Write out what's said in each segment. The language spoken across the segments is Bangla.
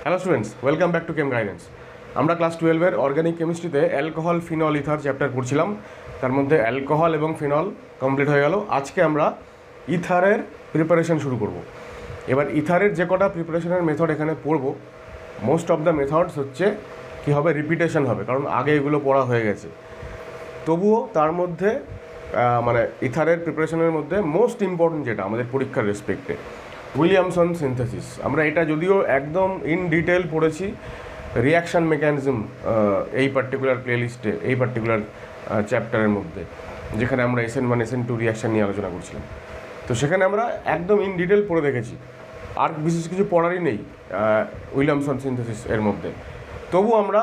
Hello students, welcome back to Chem Guidance. আমরা ক্লাস 12-এর অর্গানিক কেমিস্ট্রিতে অ্যালকোহল, ফিনল, ইথার চ্যাপ্টার পড়ছিলাম। তার মধ্যে অ্যালকোহল এবং ফিনল কমপ্লিট হয়ে গেল। আজকে আমরা ইথারের প্রিপারেশন শুরু করব। এবার ইথারের যে কটা প্রিপারেশনের মেথড এখানে পড়ব, মোস্ট অফ দ্য মেথডস হচ্ছে কী হবে, রিপিটেশন হবে, কারণ আগে এগুলো পড়া হয়ে গেছে। তবুও তার মধ্যে মানে ইথারের প্রিপারেশনের মধ্যে মোস্ট ইম্পর্টেন্ট যেটা আমাদের পরীক্ষার রেসপেক্টে, উইলিয়ামসন সিনথেসিস। আমরা এটা যদিও একদম ইন ডিটেল পড়েছি রিয়াকশান মেকানিজম এই পার্টিকুলার প্লেলিস্টে, এই পার্টিকুলার চ্যাপ্টারের মধ্যে, যেখানে আমরা SN1 SN2 রিয়াকশান নিয়ে আলোচনা করছিলাম। তো সেখানে আমরা একদম ইন ডিটেল পড়ে দেখেছি, আর বিশেষ কিছু পড়ারই নেই উইলিয়ামসন সিনথেসিস এর মধ্যে। তবু আমরা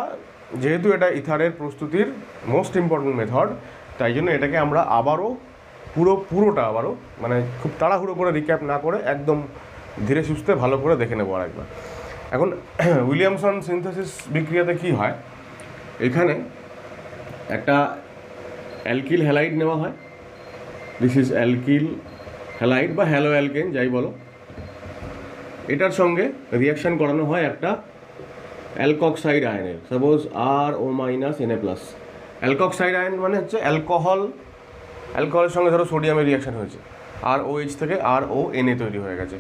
যেহেতু এটা ইথারের প্রস্তুতির মোস্ট ইম্পর্টেন্ট মেথড, তাই জন্য এটাকে আমরা আবারও পুরোটা আবারও মানে খুব তাড়াহুড়ো করে রিক্যাপ না করে একদম ধীরে সুস্থে ভালো করে দেখে নেবো আরেকবার। এখন উইলিয়ামসন সিনথেসিস বিক্রিয়াতে কী হয়, এখানে একটা অ্যালকিল হ্যালাইড নেওয়া হয়। দিস ইজ অ্যালকিল হ্যালাইড বা হ্যালো অ্যালকেন যাই বলো। এটার সঙ্গে রিয়াকশান করানো হয় একটা অ্যালকক্সাইড আয়নের, সাপোজ RO-Na+। অ্যালকক্সাইড আয়ন মানে হচ্ছে অ্যালকোহলের সঙ্গে ধরো সোডিয়ামের রিয়াকশান হয়েছে, ROH থেকে RONA তৈরি হয়ে গেছে।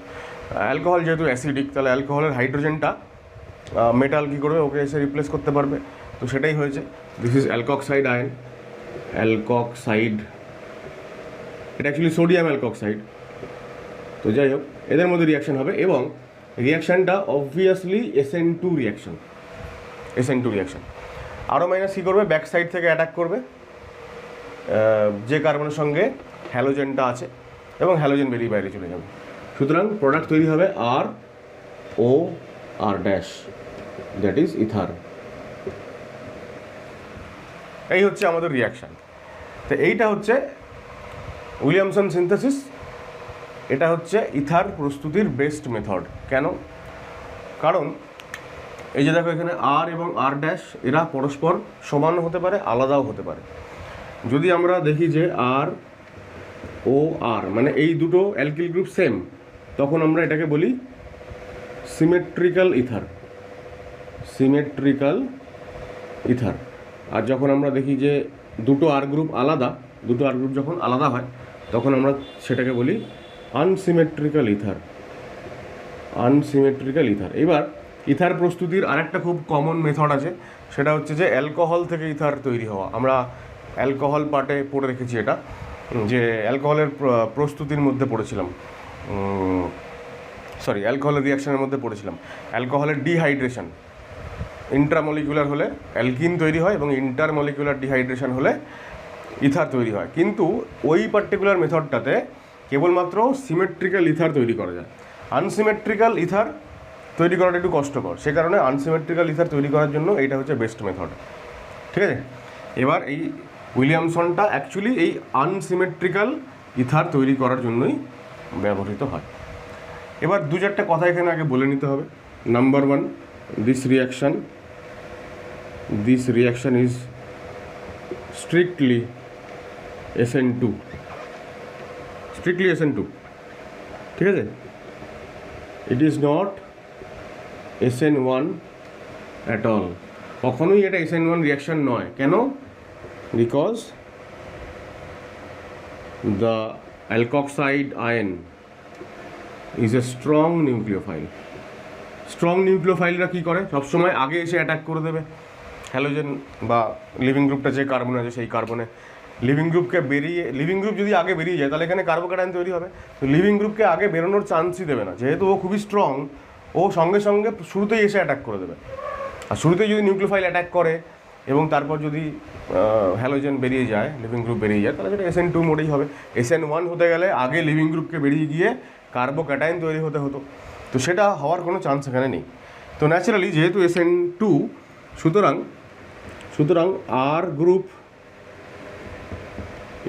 অ্যালকোহল যেহেতু অ্যাসিডিক, তাহলে অ্যালকোহলের হাইড্রোজেনটা মেটাল কী করবে, ওকে এসে রিপ্লেস করতে পারবে। তো সেটাই হয়েছে, this is alkoxide ion. Alkoxide, এটা অ্যাকচুয়ালি সোডিয়াম অ্যালকক্সাইড। তো যাই হোক, এদের মধ্যে রিয়াকশান হবে এবং রিয়াকশানটা অবভিয়াসলি SN2 রিয়াকশান। RO- কী করবে, ব্যাক সাইড থেকে অ্যাটাক করবে যে কার্বনের সঙ্গে হ্যালোজেনটা আছে, এবং হ্যালোজেন বেরিয়ে বাইরে চলে যাবে। সুতরাং প্রোডাক্ট তৈরি হবে ROR', দ্যাট ইজ ইথার। এই হচ্ছে আমাদের রিয়াকশান। তো এইটা হচ্ছে উইলিয়ামসন সিনথেসিস। এটা হচ্ছে ইথার প্রস্তুতির বেস্ট মেথড। কেন? কারণ এই যে দেখো, এখানে R এবং R' এরা পরস্পর সমান হতে পারে, আলাদাও হতে পারে। যদি আমরা দেখি যে ROR মানে এই দুটো অ্যালকিল গ্রুপ সেম, তখন আমরা এটাকে বলি সিমেট্রিক্যাল ইথার। আর যখন আমরা দেখি যে দুটো R গ্রুপ যখন আলাদা হয়, তখন আমরা সেটাকে বলি আনসিমেট্রিক্যাল ইথার। এবার ইথার প্রস্তুতির আরেকটা খুব কমন মেথড আছে, সেটা হচ্ছে যে অ্যালকোহল থেকে ইথার তৈরি হওয়া। আমরা অ্যালকোহল পার্টে পড়ে রেখেছি এটা, যে অ্যালকোহলের প্রস্তুতির মধ্যে পড়েছিলাম, অ্যালকোহলের রিয়াকশানের মধ্যে পড়েছিলাম। অ্যালকোহলের ডিহাইড্রেশন, ইন্ট্রামলিকুলার হলে অ্যালকিন তৈরি হয় এবং ইন্টারমলিকুলার ডিহাইড্রেশন হলে ইথার তৈরি হয়। কিন্তু ওই পার্টিকুলার মেথডটাতে কেবলমাত্র সিমেট্রিক্যাল ইথার তৈরি করা যায়। আনসিমেট্রিক্যাল ইথার তৈরি করাটা একটু কষ্টকর, সে কারণে আনসিমেট্রিক্যাল ইথার তৈরি করার জন্য এইটা হচ্ছে বেস্ট মেথড। ঠিক আছে, এবার এই উইলিয়ামসনটা অ্যাকচুয়ালি এই আনসিমেট্রিক্যাল ইথার তৈরি করার জন্যই ব্যবহৃত হয়। এবার দু চারটা কথা এখানে আগে বলে নিতে হবে। Number 1, this reaction is strictly SN2। ঠিক আছে, it is not SN1 at all. কখনোই এটা SN1 রিয়াকশান নয়। কেন? Because the alkoxide ion is a strong নিউক্লিওফাইলরা কী করে, সবসময় আগে এসে অ্যাটাক করে দেবে হ্যালোজেন বা লিভিং গ্রুপটা, যে কার্বন আছে সেই কার্বনে। লিভিং গ্রুপ যদি আগে বেরিয়ে যায়, তাহলে এখানে কার্বোক্যাটায়ন তৈরি হবে। তো লিভিং গ্রুপকে আগে বেরোনোর চান্সই দেবে না, যেহেতু ও খুবই স্ট্রং, ও সঙ্গে সঙ্গে শুরুতেই এসে অ্যাটাক করে দেবে। আর শুরুতেই যদি নিউক্লিওফাইল অ্যাটাক করে এবং তারপর যদি হ্যালোজেন বেরিয়ে যায়, লিভিং গ্রুপ বেরিয়ে যায়, তাহলে সেটা SN2 মোডেই হবে। SN1 হতে গেলে আগে লিভিং গ্রুপকে বেরিয়ে গিয়ে কার্বোক্যাটায়ন তৈরি হতে হতো। তো সেটা হওয়ার কোনো চান্স এখানে নেই। তো ন্যাচারালি যেহেতু SN2, সুতরাং R group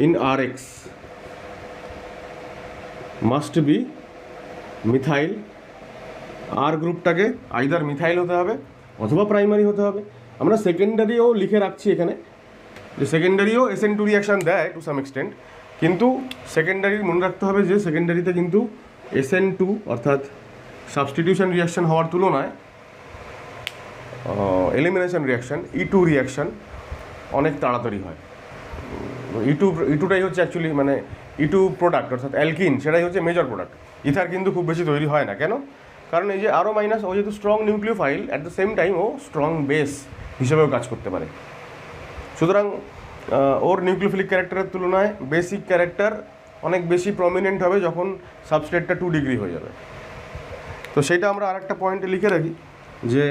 in RX must be methyl. R গ্রুপটাকে আইদার মিথাইল হতে হবে অথবা প্রাইমারি হতে হবে। আমরা সেকেন্ডারিও লিখে রাখছি এখানে, যে সেকেন্ডারিও SN2 রিয়াকশান দেয় টু সাম এক্সটেন্ট, কিন্তু সেকেন্ডারি মনে রাখতে হবে যে সেকেন্ডারিতে কিন্তু SN2 অর্থাৎ সাবস্টিটিউশন রিয়াকশান হওয়ার তুলনায় এলিমিনেশন রিয়াকশান E2 রিয়াকশান অনেক তাড়াতাড়ি হয়। ইটুটাই হচ্ছে অ্যাকচুয়ালি মানে E2 প্রোডাক্ট অর্থাৎ অ্যালকিন, সেটাই হচ্ছে মেজর প্রোডাক্ট। ইথার কিন্তু খুব বেশি তৈরি হয় না। কেন? কারণ এই যে আরও মাইনাস, ও যেহেতু strong nucleophile, at the same time ও স্ট্রং বেস হিসেবেও কাজ করতে পারে। সুতরাং ওর নিউক্লিওফিলিক ক্যারেক্টারের তুলনায় বেসিক ক্যারেক্টার অনেক বেশি প্রমিনেন্ট হবে যখন সাবস্ট্রেটটা 2 ডিগ্রি হয়ে যাবে। তো সেটা আমরা আরেকটা পয়েন্টে লিখে রাখি যে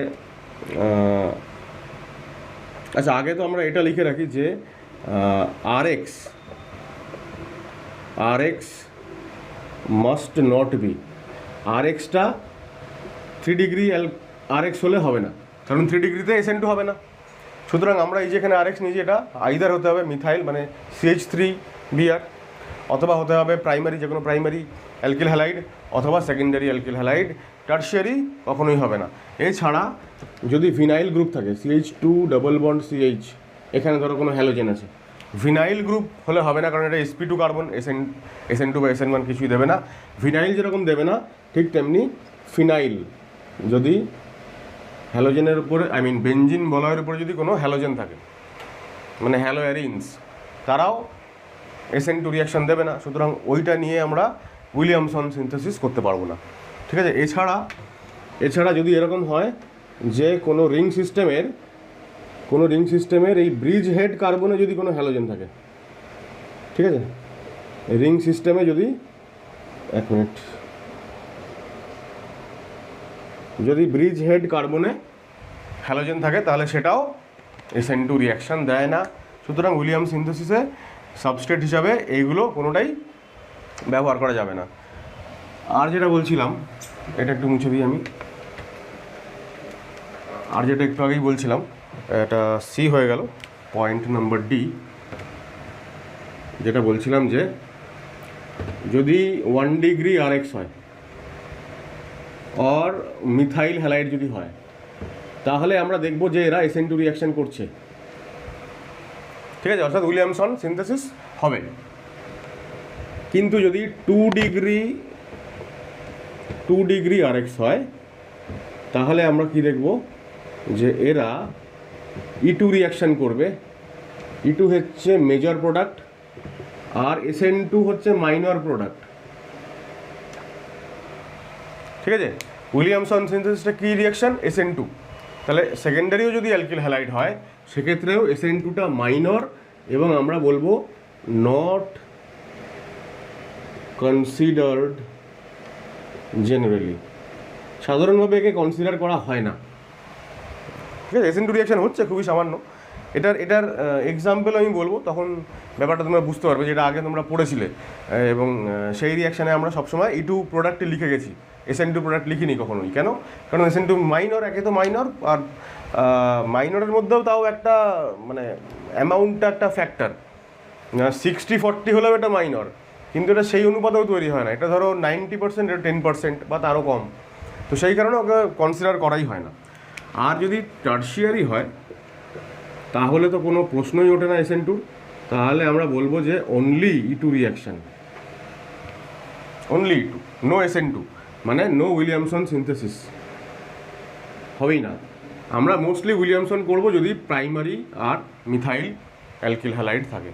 আচ্ছা, আগে তো আমরা এটা লিখে রাখি যে RX মাস্ট নট বি, RXটা 3 ডিগ্রি RX হলে হবে না, কারণ 3 ডিগ্রিতে SN2 হবে না। সুতরাং আমরা এই যেখানে RX নিয়েছি, এটা আইদার হতে হবে মিথাইল মানে CH3Br, অথবা হতে হবে প্রাইমারি, যে কোনো প্রাইমারি অ্যালকিল হ্যালাইড, অথবা সেকেন্ডারি অ্যালকিল হ্যালাইড। টার্সিয়ারি কখনোই হবে না। এছাড়া যদি ভিনাইল গ্রুপ থাকে CH2 ডবল বন্ড CH, এখানে ধরো কোনো হ্যালোজেন আছে, ভিনাইল গ্রুপ হলে হবে না, কারণ এটা sp2 কার্বন, SN2 বা SN1 কিছুই দেবে না। ভিনাইল যেরকম দেবে না, ঠিক তেমনি ফিনাইল যদি হ্যালোজেনের উপরে, বেনজিন বলয়ের উপরে যদি কোনো হ্যালোজেন থাকে, মানে হ্যালোয়ারিনস, তারাও SN2 রিয়াকশান দেবে না। সুতরাং ওইটা নিয়ে আমরা উইলিয়ামসন সিনথেসিস করতে পারবো না। ঠিক আছে? এছাড়া যদি এরকম হয় যে কোনো রিং সিস্টেমের এই ব্রিজ হেড কার্বনে যদি কোনো হ্যালোজেন থাকে, ঠিক আছে, রিং সিস্টেমে যদি যদি ব্রিজ হেড কার্বনে হ্যালোজেন থাকে, তাহলে সেটাও SN2 রিয়াকশান দেয় না। সুতরাং উইলিয়াম সিনথেসিসে সাবস্ট্রেট হিসাবে এইগুলো কোনোটাই ব্যবহার করা যাবে না। আর যেটা বলছিলাম, এটা একটু মুছে দিই আমি, আর যেটা একটু আগেই বলছিলাম, এটা সি হয়ে গেল, পয়েন্ট নাম্বার ডি। যেটা বলছিলাম যে যদি 1 ডিগ্রি RX হয় আর মিথাইল হ্যালাইড যদি হয়, তাহলে আমরা দেখব যে এরা SN2 রিয়াকশান করছে। ঠিক আছে? অর্থাৎ উইলিয়ামসন সিনথেসিস হবে। কিন্তু যদি 2 ডিগ্রি RX হয়, তাহলে আমরা কি দেখব যে এরা E2 রিয়াকশান করবে। E2 হচ্ছে মেজর প্রোডাক্ট আর SN2 হচ্ছে মাইনর প্রোডাক্ট। ঠিক আছে? উইলিয়ামসন সিনথেসিসটা কী রিয়াকশান? SN2। তাহলে সেকেন্ডারিও যদি অ্যালকিল হ্যালাইড হয়, সেক্ষেত্রেও SN2টা মাইনর, এবং আমরা বলবো নট কনসিডার্ড জেনারেলি, সাধারণভাবে একে কনসিডার করা হয় না। ঠিক আছে? SN2 রিয়াকশান হচ্ছে খুবই সামান্য। এটার এক্সাম্পল আমি বলবো, তখন ব্যাপারটা তোমরা বুঝতে পারবে, যেটা আগে তোমরা পড়েছিলে। এবং সেই রিয়াকশানে আমরা সবসময় E2 প্রোডাক্টে লিখে গেছি, SN2 প্রোডাক্ট লিখিনি কখনোই। কেন? কারণ SN2 মাইনর, একে তো মাইনর, আর মাইনরের মধ্যেও তাও একটা মানে অ্যামাউন্টটা একটা ফ্যাক্টর, 60-40 হলেও এটা মাইনর, কিন্তু এটা সেই অনুপাতেও তৈরি হয় না। এটা ধরো 90%, এটা 10% বা তারও কম। তো সেই কারণে ওকে কনসিডার করাই হয় না। আর যদি টার্সিয়ারি হয়, তাহলে তো কোনো প্রশ্নই ওঠে না SN2, তাহলে আমরা বলবো যে only E2 reaction, only E2, no SN2, মানে নো উইলিয়ামসন সিনথেসিস হবেই না। আমরা মোস্টলি উইলিয়ামসন করব যদি প্রাইমারি আর মিথাইল অ্যালকিল হ্যালাইড থাকে।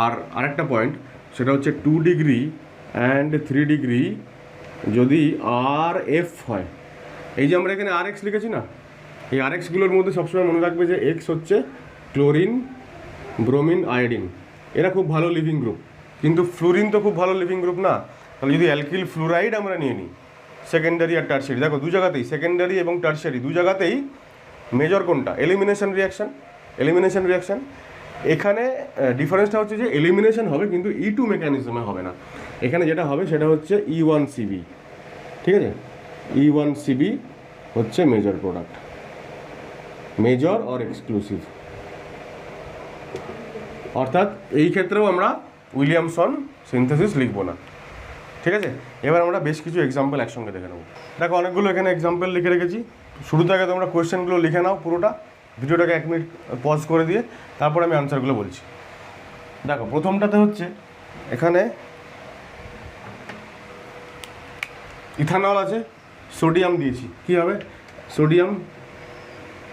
আর আরেকটা পয়েন্ট, সেটা হচ্ছে 2 ডিগ্রি অ্যান্ড 3 ডিগ্রি যদি RF হয়, এই যে আমরা এখানে RX লিখেছি না, এই RXগুলোর মধ্যে সবসময় মনে রাখবে যে X হচ্ছে ক্লোরিন, ব্রোমিন, আয়োডিন, এরা খুব ভালো লিভিং গ্রুপ। কিন্তু ফ্লুরিন তো খুব ভালো লিভিং গ্রুপ না। তাহলে যদি অ্যালকিল ফ্লুরাইড আমরা নিয়ে নিই, সেকেন্ডারি আর টার্সিয়ারি, দেখো দু জায়গাতেই, সেকেন্ডারি এবং টার্সিয়ারি দু জায়গাতেই মেজর কোনটা? Elimination reaction. এখানে ডিফারেন্সটা হচ্ছে যে এলিমিনেশন হবে, কিন্তু E2 মেকানিজমে হবে না। এখানে যেটা হবে সেটা হচ্ছে E1CB। ঠিক আছে? E1CB হচ্ছে major product, major or exclusive. অর্থাৎ এই ক্ষেত্রেও আমরা উইলিয়ামসন সিনথেসিস লিখবো না। ঠিক আছে? এবার আমরা বেশ কিছু এক্সাম্পল একসঙ্গে দেখে নেব। দেখো অনেকগুলো এখানে এক্সাম্পল লিখে রেখেছি। শুরু থেকে তোমরা কোয়েশ্চেনগুলো লিখে নাও পুরোটা, ভিডিওটাকে 1 মিনিট পজ করে দিয়ে তারপর আমি আনসারগুলো বলছি। দেখো প্রথমটাতে হচ্ছে এখানে ইথানল আছে, সোডিয়াম দিয়েছি, কী হবে? সোডিয়াম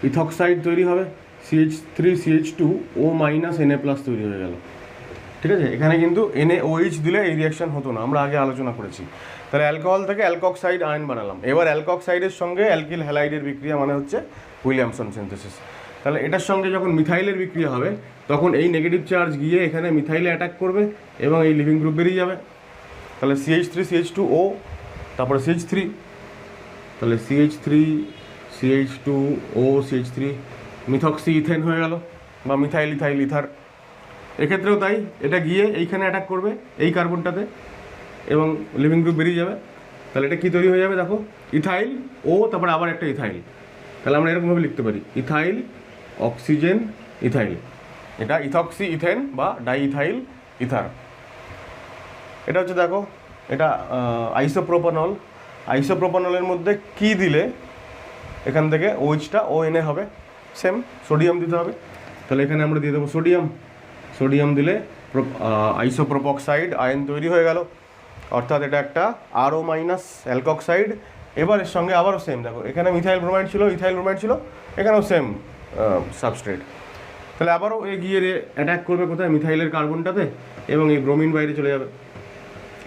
ইথক্সাইড তৈরি হবে, CH3CH2O মাইনাস Na প্লাস তৈরি হয়ে গেল। ঠিক আছে, এখানে কিন্তু NaOH দিলে এই রিয়াকশন হতো না, আমরা আগে আলোচনা করেছি। তাহলে অ্যালকোহল থেকে অ্যালকক্সাইড আয়ন বানালাম। এবার অ্যালকক্সাইডের সঙ্গে অ্যালকিল হ্যালাইডের বিক্রিয়া মানে হচ্ছে উইলিয়ামসন সিনথেসিস। তাহলে এটার সঙ্গে যখন মিথাইলের বিক্রিয়া হবে তখন এই নেগেটিভ চার্জ গিয়ে এখানে মিথাইলে অ্যাটাক করবে এবং এই লিভিং গ্রুপ বেরিয়ে যাবে। তাহলে CH3CH2O, তারপরে CH3, তাহলে CH3CH2O CH3 মিথক্সি ইথেন হয়ে গেল বা মিথাইল ইথাইল ইথার। এক্ষেত্রেও তাই, এটা গিয়ে এইখানে অ্যাটাক করবে এই কার্বনটাতে এবং লিভিং গ্রুপ বেরিয়ে যাবে। তাহলে এটা কী তৈরি হয়ে যাবে দেখো, ইথাইল ও তারপরে আবার একটা ইথাইল। তাহলে আমরা এরকমভাবে লিখতে পারি ইথাইল অক্সিজেন ইথাইল, এটা ইথক্সি ইথেন বা ডাইইথাইল ইথার। এটা হচ্ছে দেখো, এটা আইসোপ্রোপানল। আইসোপ্রোপানলের মধ্যে কি দিলে এখান থেকে OH-টা ONA হবে, সেম সোডিয়াম দিতে হবে। তাহলে এখানে আমরা দিয়ে দেবো সোডিয়াম। সোডিয়াম দিলে আইসোপ্রোপক্সাইড আয়ন তৈরি হয়ে গেল, অর্থাৎ এটা একটা RO মাইনাস অ্যালকক্সাইড। এবার এর সঙ্গে আবারও সেম, দেখো এখানে মিথাইল ব্রোমাইড ছিল, ইথাইল ব্রোমাইড ছিল, এখানেও সেম সাবস্ট্রেট। তাহলে আবারও গিয়ে অ্যাটাক করবে কোথায়, মিথাইলের কার্বনটাতে, এবং এই ব্রোমিন বাইরে চলে যাবে।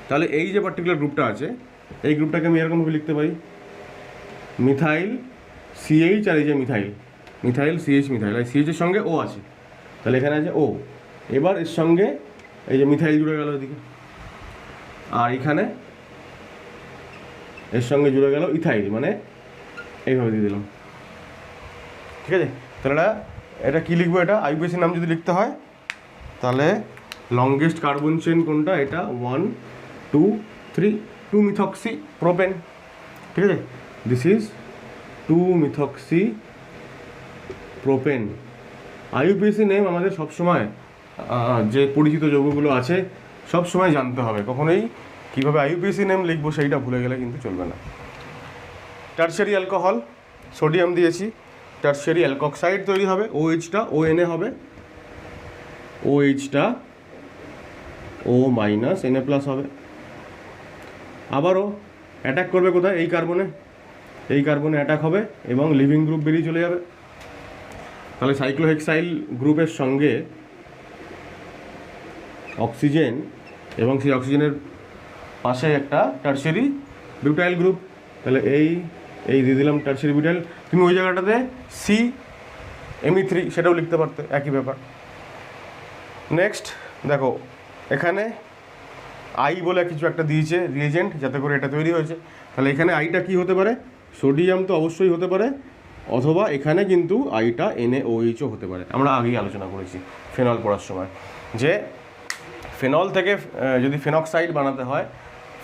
তাহলে এই যে পার্টিকুলার গ্রুপটা আছে এই গ্রুপটাকে আমি এরকমভাবে লিখতে পারি মিথাইল CH আর এই যে মিথাইল, মিথাইল CH মিথাইল, আর CH এর সঙ্গে O আছে, তাহলে এখানে আছে O। এবার এর সঙ্গে এই যে মিথাইল জুড়ে গেল এদিকে, আর এখানে এর সঙ্গে জুড়ে গেল ইথাইল, মানে এইভাবে দিয়ে দিলাম। ঠিক আছে, তাহলে এটা কী লিখবো, এটা আইউপিএসির নাম যদি লিখতে হয় তাহলে লংগেস্ট কার্বন চেন কোনটা, এটা 1 2 3 2 মিথক্সি প্রোপেন। ঠিক আছে, this is 2 methoxy propane. IUPAC name আমাদের সবসময় যে পরিচিত যৌগগুলো আছে সব সময় জানতে হবে, কখনোই কীভাবে আইউপিএসি নেম লিখবো সেইটা ভুলে গেলে কিন্তু চলবে না। টারশারি অ্যালকোহল, সোডিয়াম দিয়েছি, টারশারি অ্যালকক্সাইড তৈরি হবে, OH-টা ONA হবে, OH-টা O মাইনাস Na প্লাস হবে। আবারও অ্যাটাক করবে কোথায়, এই কার্বনে, এই কার্বনে অ্যাটাক হবে এবং লিভিং গ্রুপ বেরিয়ে চলে যাবে। তাহলে সাইক্লোহেক্সাইল গ্রুপের সঙ্গে অক্সিজেন এবং সেই অক্সিজেনের পাশে একটা টারশারি বিউটাইল গ্রুপ। তাহলে এই দিয়ে দিলাম টারশারি বিউটাইল। তুমি ওই জায়গাটাতে CMe3 সেটাও লিখতে পারতে, একই ব্যাপার। নেক্সট দেখো, এখানে আই বলে কিছু একটা দিয়েছে রিয়েজেন্ট, যাতে করে এটা তৈরি হয়েছে। তাহলে এখানে আইটা কি হতে পারে, সোডিয়াম তো অবশ্যই হতে পারে, অথবা এখানে কিন্তু আইটা NaOH-ও হতে পারে। আমরা আগেই আলোচনা করেছি ফেনল পড়ার সময় যে ফেনল থেকে যদি ফেনক্সাইড বানাতে হয়,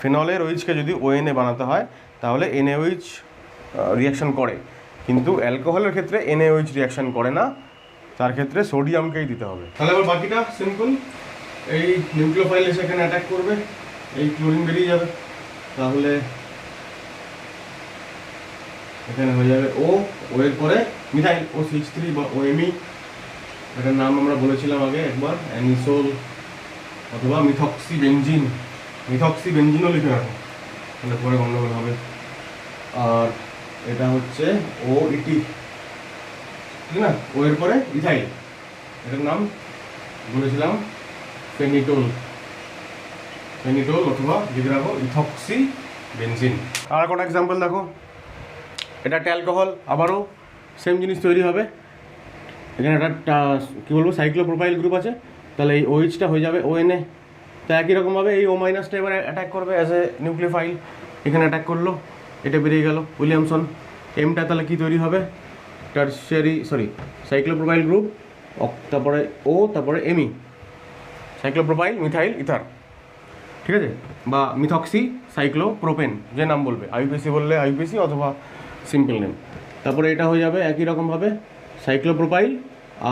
ফেনলের OH-কে যদি ONA বানাতে হয় তাহলে NaOH রিয়াকশন করে, কিন্তু অ্যালকোহলের ক্ষেত্রে NaOH রিয়াকশন করে না, তার ক্ষেত্রে সোডিয়ামকেই দিতে হবে। তাহলে এবার বাকিটা সিম্পল, এই নিউক্লিওফাইল এসে এখানে অ্যাটাক করবে, এই ক্লোরিন বেরিয়ে যাবে, তাহলে এখানে হয়ে যাবে O এর পরে মিথাইল OCH3 বা OMe, এটার নাম আমরা বলেছিলাম আগে একবার, অ্যানিসোল অথবা মিথক্সি বেঞ্জিন। মিথক্সি বেঞ্জিনও লিখে রাখো, তাহলে পরে গণ্ডগোল হবে। আর এটা হচ্ছে OET, ঠিক না, O এর পরে ইথাইল, এটার নাম বলেছিলাম ফেনিটোল, ফেনিটোল অথবা লিখে রাখো ইথক্সি বেঞ্জিন। আর কোনো এক্সাম্পল দেখো, এটা একটা অ্যালকোহল, আবারও সেম জিনিস তৈরি হবে। এখানে একটা কী বলবো সাইক্লোপ্রোপাইল গ্রুপ আছে, তাহলে এই OH-টা হয়ে যাবে ONA। তা একই রকমভাবে এই O মাইনাসটা এবার অ্যাটাক করবে অ্যাজ এ নিউক্লিওফাইল, এখানে অ্যাটাক করলো, এটা বেরিয়ে গেল উইলিয়ামসন। এমটা তাহলে কী তৈরি হবে, টারশারি সাইক্লোপ্রোপাইল গ্রুপ, তারপরে O তারপরে Me, সাইক্লোপ্রোপাইল মিথাইল ইথার। ঠিক আছে, বা মিথক্সি সাইক্লোপ্রোপেন, যে নাম বলবে, আইউপিএসি বললে আইউপিএসি অথবা সিম্পল নেম। তারপরে এটা হয়ে যাবে একই রকমভাবে সাইক্লোপ্রোপাইল,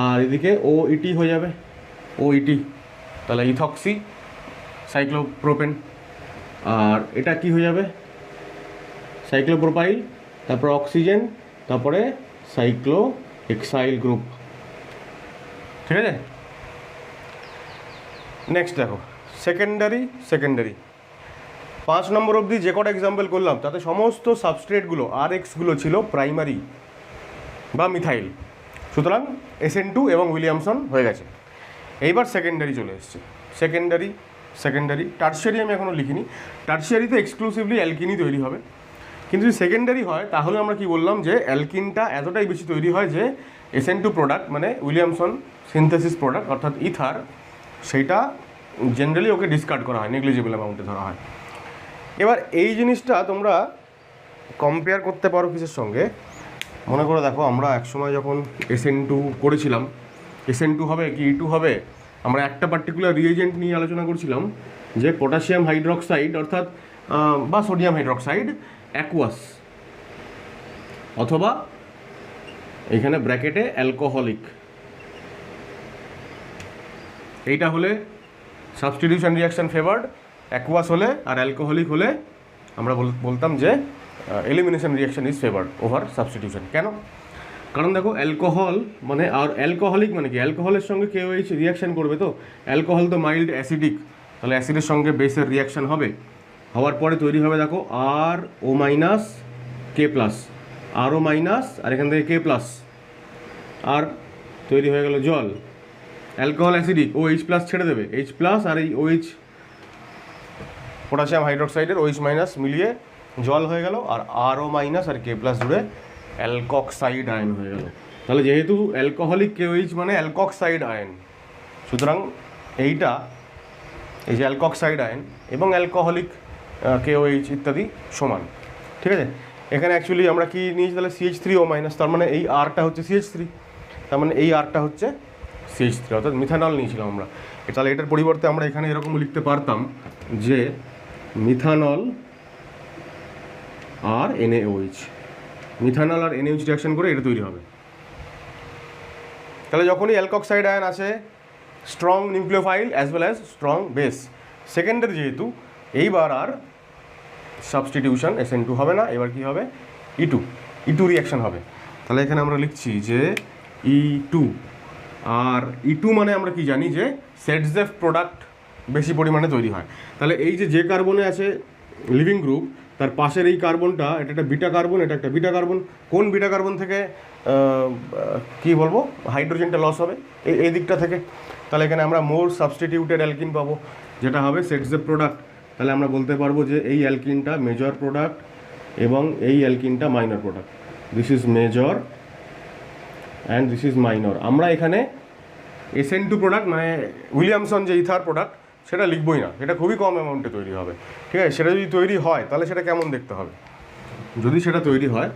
আর এদিকে OET হয়ে যাবে OET, তাহলে ইথক্সি সাইক্লোপ্রোপেন। আর এটা কি হয়ে যাবে, সাইক্লোপ্রোপাইল, তারপর অক্সিজেন, তারপরে সাইক্লোহেক্সাইল গ্রুপ। ঠিক আছে, নেক্সট দেখো সেকেন্ডারি। 5 নম্বর অবধি যে কটা এক্সাম্পল করলাম তাতে সমস্ত সাবস্ট্রেটগুলো RX-গুলো ছিল প্রাইমারি, বা মিথাইল। সুতরাং SN2 এবং উইলিয়ামসন হয়ে গেছে। এইবার সেকেন্ডারি চলে এসছে। সেকেন্ডারি টার্সিয়ারি আমি এখনও লিখিনি। টার্সিয়ারিতে এক্সক্লুসিভলি অ্যালকিনই তৈরি হবে, কিন্তু যদি সেকেন্ডারি হয় তাহলে আমরা কি বললাম যে অ্যালকিনটা এতটাই বেশি তৈরি হয় যে SN2 প্রোডাক্ট মানে উইলিয়ামসন সিনথেসিস প্রোডাক্ট অর্থাৎ ইথার, সেইটা জেনারেলি ওকে ডিসকার্ড করা হয়, নেগলিজিবল অ্যামাউন্টে ধরা হয়। এবার এই জিনিসটা তোমরা কম্পেয়ার করতে পারো কিসের সঙ্গে, মনে করে দেখো আমরা একসময় যখন SN2 করেছিলাম, SN2 হবে কি E2 হবে, আমরা একটা পার্টিকুলার রিয়েজেন্ট নিয়ে আলোচনা করছিলাম যে পটাশিয়াম হাইড্রক্সাইড অর্থাৎ বা সোডিয়াম হাইড্রক্সাইড অ্যাকুয়াস, অথবা এখানে ব্র্যাকেটে অ্যালকোহলিক। এইটা হলে সাবস্টিটিউশন রিয়াকশন ফেভার্ড, অ্যাকুয়াস হলে আর অ্যালকোহলিক হলে আমরা বলতাম যে elimination reaction is favoured over substitution. কেন? কারণ দেখো অ্যালকোহল মানে আর অ্যালকোহলিক মানে কি, অ্যালকোহলের সঙ্গে KOH রিয়াকশন করবে, তো অ্যালকোহল তো মাইল্ড অ্যাসিডিক, তাহলে অ্যাসিডের সঙ্গে বেসের রিয়াকশন হবে, হওয়ার পরে তৈরি হবে দেখো RO minus K plus, RO minus আর এখান থেকে K প্লাস, আর তৈরি হয়ে গেল জল। অ্যালকোহল অ্যাসিডিক, OH প্লাস ছেড়ে দেবে, H প্লাস আর এই OH পটাশিয়াম হাইড্রোক্সাইডের OH মাইনাস মিলিয়ে জল হয়ে গেল, আর RO মাইনাস আর K প্লাস জুড়ে অ্যালকক্সাইড আয়ন হয়ে গেল। তাহলে যেহেতু অ্যালকোহলিক KOH মানে অ্যালকক্সাইড আয়ন, সুতরাং এইটা এই যে অ্যালকক্সাইড আয়ন এবং অ্যালকোহলিক KOH ইত্যাদি সমান, ঠিক আছে। এখানে অ্যাকচুয়ালি আমরা কি নিয়েছি তাহলে CH3O মাইনাস, তার মানে এই Rটা হচ্ছে CH3, তার মানে এই Rটা হচ্ছে CH3, অর্থাৎ মিথানল নিয়েছিলাম আমরা। তাহলে এটার পরিবর্তে আমরা এখানে এরকম লিখতে পারতাম যে মিথানল আর NaOH, মিথানল আর NaOH রিয়াকশন করে এটা তৈরি হবে। তাহলে যখনই অ্যালকক্সাইড আয়ন আছে, strong nucleophile as well as strong base, secondary যেহেতু, এইবার আর সাবস্টিটিউশন SN2 হবে না, এবার কি হবে E2 রিয়াকশন হবে। তাহলে এখানে আমরা লিখছি যে E2, আর E2 মানে আমরা কি জানি যে সেটজেফ প্রোডাক্ট বেশি পরিমাণে তৈরি হয়। তাহলে এই যে কার্বনে আছে লিভিং গ্রুপ, তার পাশের এই কার্বনটা, এটা একটা বিটা কার্বন, এটা একটা বিটা কার্বন, কোন বিটা কার্বন থেকে কি বলবো হাইড্রোজেনটা লস হবে, এই দিকটা থেকে। তাহলে এখানে আমরা মোর সাবস্টিটিউটেড অ্যালকিন পাবো, যেটা হবে সেটজেফ প্রোডাক্ট। তাহলে আমরা বলতে পারবো যে এই অ্যালকিনটা মেজর প্রোডাক্ট এবং এই অ্যালকিনটা minor product. This is major and this is minor. আমরা এখানে SN2 প্রোডাক্ট মানে উইলিয়ামসন যে ইথার প্রোডাক্ট সেটা লিখবই না, সেটা খুবই কম অ্যামাউন্টে তৈরি হবে, ঠিক আছে। সেটা যদি তৈরি হয় তাহলে সেটা কেমন দেখতে হবে, যদি সেটা তৈরি হয়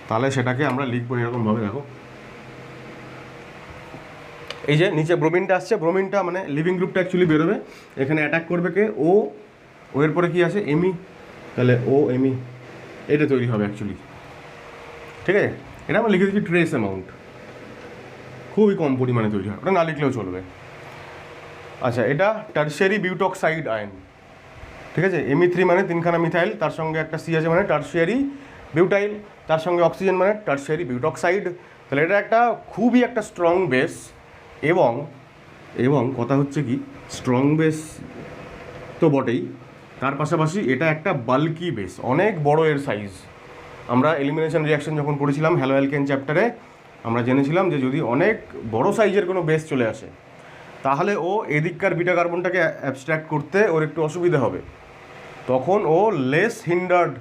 তাহলে সেটাকে আমরা লিখবো এরকমভাবে। দেখো এই যে নিচে ব্রোমিনটা আসছে, ব্রোমিনটা মানে লিভিং গ্রুপটা অ্যাকচুয়ালি বেরোবে, এখানে অ্যাটাক করবে কে, ও এর পরে কি আছে ME, তাহলে OMe এটা তৈরি হবে অ্যাকচুয়ালি, ঠিক আছে। এটা আমরা লিখে দিচ্ছি ট্রেস অ্যামাউন্ট, খুবই কম পরিমাণে তৈরি হয়, ওটা না লিখলেও চলবে। আচ্ছা, এটা টার্সিয়ারি বিউটক্সাইড আয়ন, ঠিক আছে। Me3 মানে তিনখানা মিথাইল, তার সঙ্গে একটা C আছে মানে টার্সিয়ারি বিউটাইল, তার সঙ্গে অক্সিজেন মানে টার্সিয়ারি বিউটক্সাইড। তাহলে এটা একটা খুবই একটা স্ট্রং বেস, এবং কথা হচ্ছে কি স্ট্রং বেস তো বটেই, তার পাশাপাশি এটা একটা বাল্কি বেস, অনেক বড় এর সাইজ। আমরা এলিমিনেশন রিয়াকশন যখন পড়েছিলাম হ্যালো অ্যালকেন চ্যাপ্টারে, আমরা জেনেছিলাম যে যদি অনেক বড় সাইজের কোনো বেস চলে আসে তাহলে ও এদিককার বিটা কার্বনটাকে অ্যাবস্ট্র্যাক্ট করতে ওর একটু অসুবিধা হবে, তখন ও লেস হিন্ডার্ড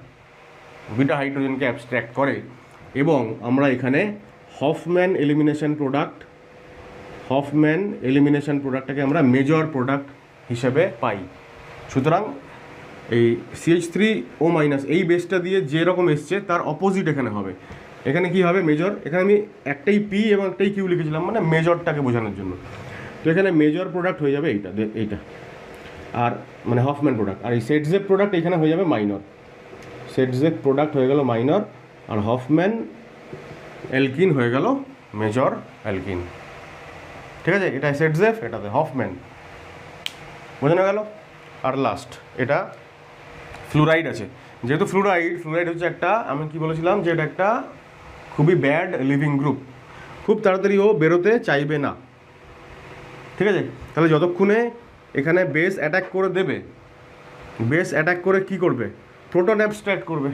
বিটা হাইড্রোজেনকে অ্যাবস্ট্র্যাক্ট করে। এবং আমরা এখানে হফম্যান এলিমিনেশন প্রোডাক্টটাকে আমরা মেজর প্রোডাক্ট হিসেবে পাই। সুতরাং এই CH3O মাইনাস এই বেসটা দিয়ে যেরকম এসছে তার অপোজিট এখানে হবে, এখানে কি হবে মেজর, এখানে আমি একটাই P এবং একটাই Q লিখেছিলাম মানে মেজরটাকে বোঝানোর জন্য, তো এখানে মেজর প্রোডাক্ট হয়ে যাবে এইটা আর মানে হফম্যান প্রোডাক্ট, আর এই সেটজেফ প্রোডাক্ট এখানে হয়ে যাবে মাইনর, সেটজেফ প্রোডাক্ট হয়ে গেল মাইনর, আর হফম্যান অ্যালকিন হয়ে গেল মেজর অ্যালকিন, ঠিক আছে। এটা সেটজেফ, এটাতে হফম্যান, বোঝানো গেল। আর লাস্ট এটা ফ্লুরাইড আছে, যেহেতু ফ্লুরাইড হচ্ছে একটা, আমি কি বলেছিলাম যে এটা একটা খুবই ব্যাড লিভিং গ্রুপ, খুব তাড়াতাড়ি ও বেরোতে চাইবে না, ঠিক আছে। তাহলে যতক্ষণে এখানে বেস অ্যাটাক করে দেবে, বেস অ্যাটাক করে কি করবে, প্রোটন অ্যাবস্ট্র্যাক্ট করবে,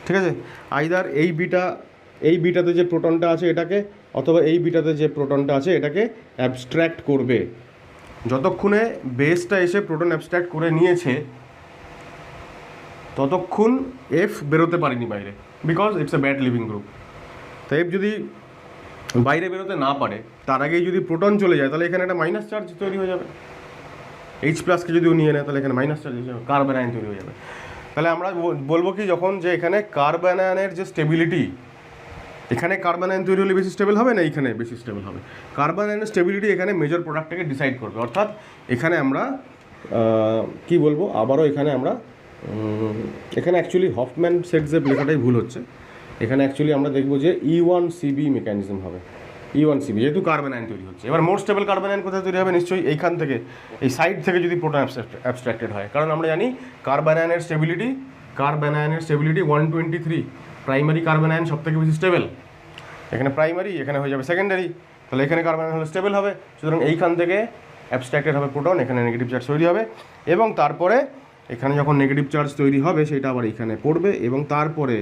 ঠিক আছে, আইদার এই বিটাতে যে প্রোটনটা আছে এটাকে, অথবা এই বিটাতে যে প্রোটনটা আছে এটাকে অ্যাবস্ট্র্যাক্ট করবে। যতক্ষণে বেসটা এসে প্রোটন অ্যাবস্ট্র্যাক্ট করে নিয়েছে ততক্ষণ এফ বেরোতে পারেনি বাইরে, because it's a bad leaving group. তো এফ যদি বাইরে বেরোতে না পারে, তার আগেই যদি প্রোটন চলে যায়, তাহলে এখানে একটা মাইনাস চার্জ তৈরি হয়ে যাবে। এইচ প্লাসকে যদি ও নিয়ে নেয় তাহলে এখানে মাইনাস চার্জ হিসেবে কার্বন আয়ন তৈরি হয়ে যাবে। তাহলে আমরা বলবো কি, যখন যে এখানে কার্বন আয়নের যে স্টেবিলিটি, এখানে কার্বন আয়ন তৈরি হলে বেশি স্টেবল হবে না এখানে বেশি স্টেবল হবে, কার্বন আয়নের স্টেবিলিটি এখানে মেজর প্রোডাক্টটাকে ডিসাইড করবে। অর্থাৎ এখানে আমরা কি বলবো, আবারও এখানে আমরা এখানে অ্যাকচুয়ালি হফম্যান সেটজেপ লেখাটাই ভুল হচ্ছে। এখানে অ্যাকচুয়ালি আমরা দেখবো যে E1CB মেকানিজম হবে, E1CB, যেহেতু কার্বন আয়ন তৈরি হচ্ছে। এবার মোর স্টেবল কার্বন আয়ন কোথায় তৈরি হবে? নিশ্চয়ই এইখান থেকে, এই সাইড থেকে যদি প্রোটন অ্যাবস্ট্রাক্টেড হয়। কারণ আমরা জানি কার্বন আয়নের স্টেবিলিটি 123, প্রাইমারি কার্বন আয়ন সব থেকে বেশি স্টেবল। এখানে প্রাইমারি, এখানে হয়ে যাবে সেকেন্ডারি, তাহলে এখানে কার্বন আয়ন হলে স্টেবল হবে। সুতরাং এইখান থেকে অ্যাবস্ট্রাক্টেড হবে প্রোটন, এখানে নেগেটিভ চার্জ তৈরি হবে, এবং তারপরে এখানে যখন নেগেটিভ চার্জ তৈরি হবে সেটা আবার এখানে পড়বে, এবং তারপরে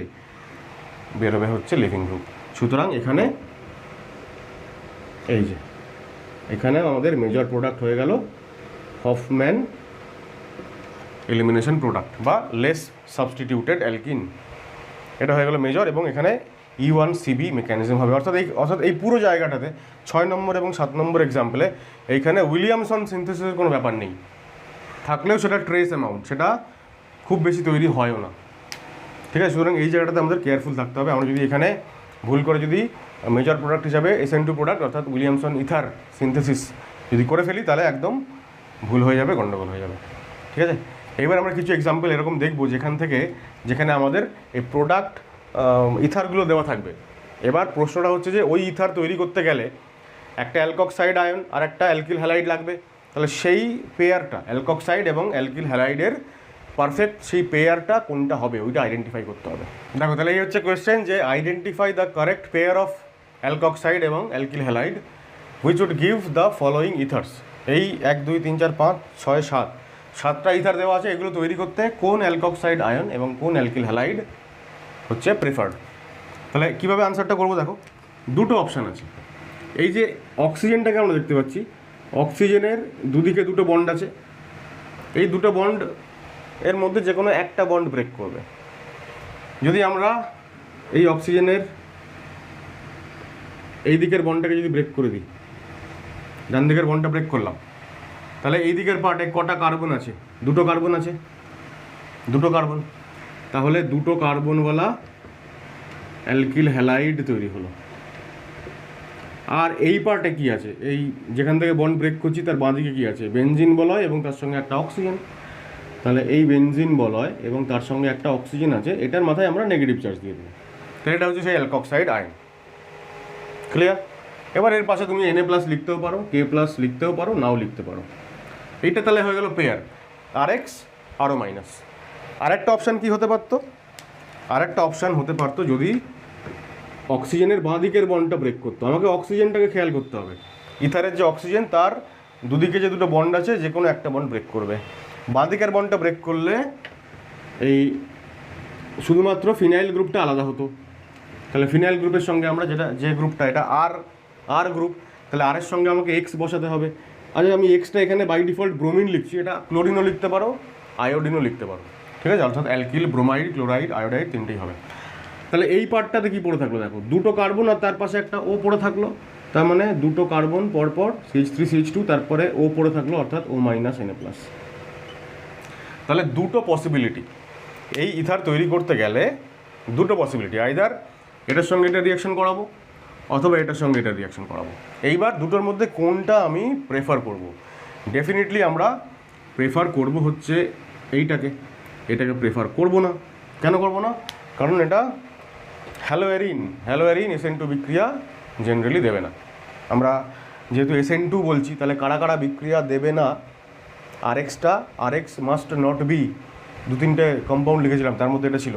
বেরোবে হচ্ছে লিভিং গ্রুপ। সুতরাং এখানে এই যে এখানে আমাদের মেজর প্রোডাক্ট হয়ে গেল হফম্যান এলিমিনেশন প্রোডাক্ট বা লেস সাবস্টিটিউটেড অ্যালকিন, এটা হয়ে গেল মেজর, এবং এখানে E1CB মেকানিজম হবে। অর্থাৎ এই পুরো জায়গাটাতে 6 নম্বর এবং 7 নম্বর এক্সাম্পলে এইখানে উইলিয়ামসন সিনথেসিসের কোনো ব্যাপার নেই, থাকলেও সেটা ট্রেস অ্যামাউন্ট, সেটা খুব বেশি তৈরি হয়ও না। ঠিক আছে, সুতরাং এই জায়গাটাতে আমাদের কেয়ারফুল থাকতে হবে। আমরা যদি এখানে ভুল করে যদি মেজর প্রোডাক্ট হিসাবে SN2 প্রোডাক্ট অর্থাৎ উইলিয়ামসন ইথার সিনথেসিস যদি করে ফেলি, তাহলে একদম ভুল হয়ে যাবে, গণ্ডগোল হয়ে যাবে। ঠিক আছে, এবার আমরা কিছু এক্সাম্পল এরকম দেখবো যেখানে আমাদের এই প্রোডাক্ট ইথারগুলো দেওয়া থাকবে। এবার প্রশ্নটা হচ্ছে যে ওই ইথার তৈরি করতে গেলে একটা অ্যালকক্সাইড আয়ন আর একটা অ্যালকিল হ্যালাইড লাগবে, তাহলে সেই পেয়ারটা অ্যালকক্সাইড এবং অ্যালকিল হ্যালাইডের পারফেক্ট সেই পেয়ারটা কোনটা হবে ওইটা আইডেন্টিফাই করতে হবে। দেখো, তাহলে এই হচ্ছে কোয়েশ্চেন যে identify the correct pair of alkoxide এবং alkyl halide which would give the following ethers. এই 1 2 3 4 5 6 7 7টা ইথার দেওয়া আছে, এগুলো তৈরি করতে কোন অ্যালকক্সাইড আয়ন এবং কোন অ্যালকিল হ্যালাইড হচ্ছে প্রেফার্ড। তাহলে কীভাবে আনসারটা করবো, দেখো দুটো অপশান আছে। এই যে অক্সিজেনটাকে আমরা দেখতে পাচ্ছি, অক্সিজেনের দুদিকে দুটো বন্ড আছে, এই দুটো বন্ড এর মধ্যে যে কোনো একটা বন্ড ব্রেক করবে। যদি আমরা এই অক্সিজেনের এই দিকের বন্ডটাকে যদি ব্রেক করে দিই, ডান দিকের বন্ডটা ব্রেক করলাম, তাহলে এই দিকের পার্টে কটা কার্বন আছে? দুটো কার্বন আছে, দুটো কার্বন, তাহলে দুটো কার্বনওয়ালা অ্যালকিল হ্যালাইড তৈরি হলো। আর এই পার্টে কি আছে? এই যেখান থেকে বন্ড ব্রেক করছি তার বাঁদিকে কি আছে? বেনজিন বলয় এবং তার সঙ্গে একটা অক্সিজেন। তাহলে এই বেনজিন বলয় এবং তার সঙ্গে একটা অক্সিজেন আছে, এটার মাথায় আমরা নেগেটিভ চার্জ দিয়ে দেবো। তাহলে এটা হচ্ছে সেই অ্যালকক্সাইড আয়ন। ক্লিয়ার? এবার এর পাশে তুমি Na+ লিখতেও পারো, K+ লিখতেও পারো, নাও লিখতে পারো। এইটা তাহলে হয়ে গেল পেয়ার RX আরও মাইনাস। আরেকটা অপশান কি হতে পারতো? আরেকটা অপশান হতে পারতো যদি অক্সিজেনের বাঁ দিকের বন্ডটা ব্রেক করতো। আমাকে অক্সিজেনটাকে খেয়াল করতে হবে। ইথারের যে অক্সিজেন তার দুদিকে যে দুটো বন্ড আছে যে কোনো একটা বন্ড ব্রেক করবে। বাঁ দিকের বন্ডটা ব্রেক করলে এই শুধুমাত্র ফিনাইল গ্রুপটা আলাদা হতো। তাহলে ফিনাইল গ্রুপের সঙ্গে আমরা যে গ্রুপটা এটা আর গ্রুপ, তাহলে আর এর সঙ্গে আমাকে X বসাতে হবে। আচ্ছা, আমি এক্সটা এখানে বাই ডিফল্ট ব্রোমিন লিখছি, এটা ক্লোরিনও লিখতে পারো, আয়োডিনও লিখতে পারো। ঠিক আছে, অর্থাৎ অ্যালকিল, ব্রোমাইড, ক্লোরাইড, আয়োডাইড তিনটেই হবে। তাহলে এই পার্টটাতে কী পড়ে থাকলো? দেখো, দুটো কার্বন আর তার পাশে একটা O পড়ে থাকলো, তার মানে দুটো কার্বন পরপর CH3 CH2, তারপরে O পড়ে থাকলো, অর্থাৎ O- Na+। তাহলে দুটো পসিবিলিটি এই ইথার তৈরি করতে গেলে, দুটো পসিবিলিটি, আইদার এটার সঙ্গে এটা রিয়াকশন করাবো অথবা এটার সঙ্গে এটা রিয়াকশন করাবো। এইবার দুটোর মধ্যে কোনটা আমি প্রেফার করব? ডেফিনেটলি আমরা প্রেফার করব হচ্ছে এটাকে প্রেফার করব না। কেন করব না? কারণ এটা হ্যালোয়ারিন SN2 বিক্রিয়া জেনারেলি দেবে না। আমরা যেহেতু SN2 বলছি, তাহলে কারা কারা বিক্রিয়া দেবে না? RX মাস্ট নট বি, 2-3টে কম্পাউন্ড লিখেছিলাম, তার মধ্যে এটা ছিল।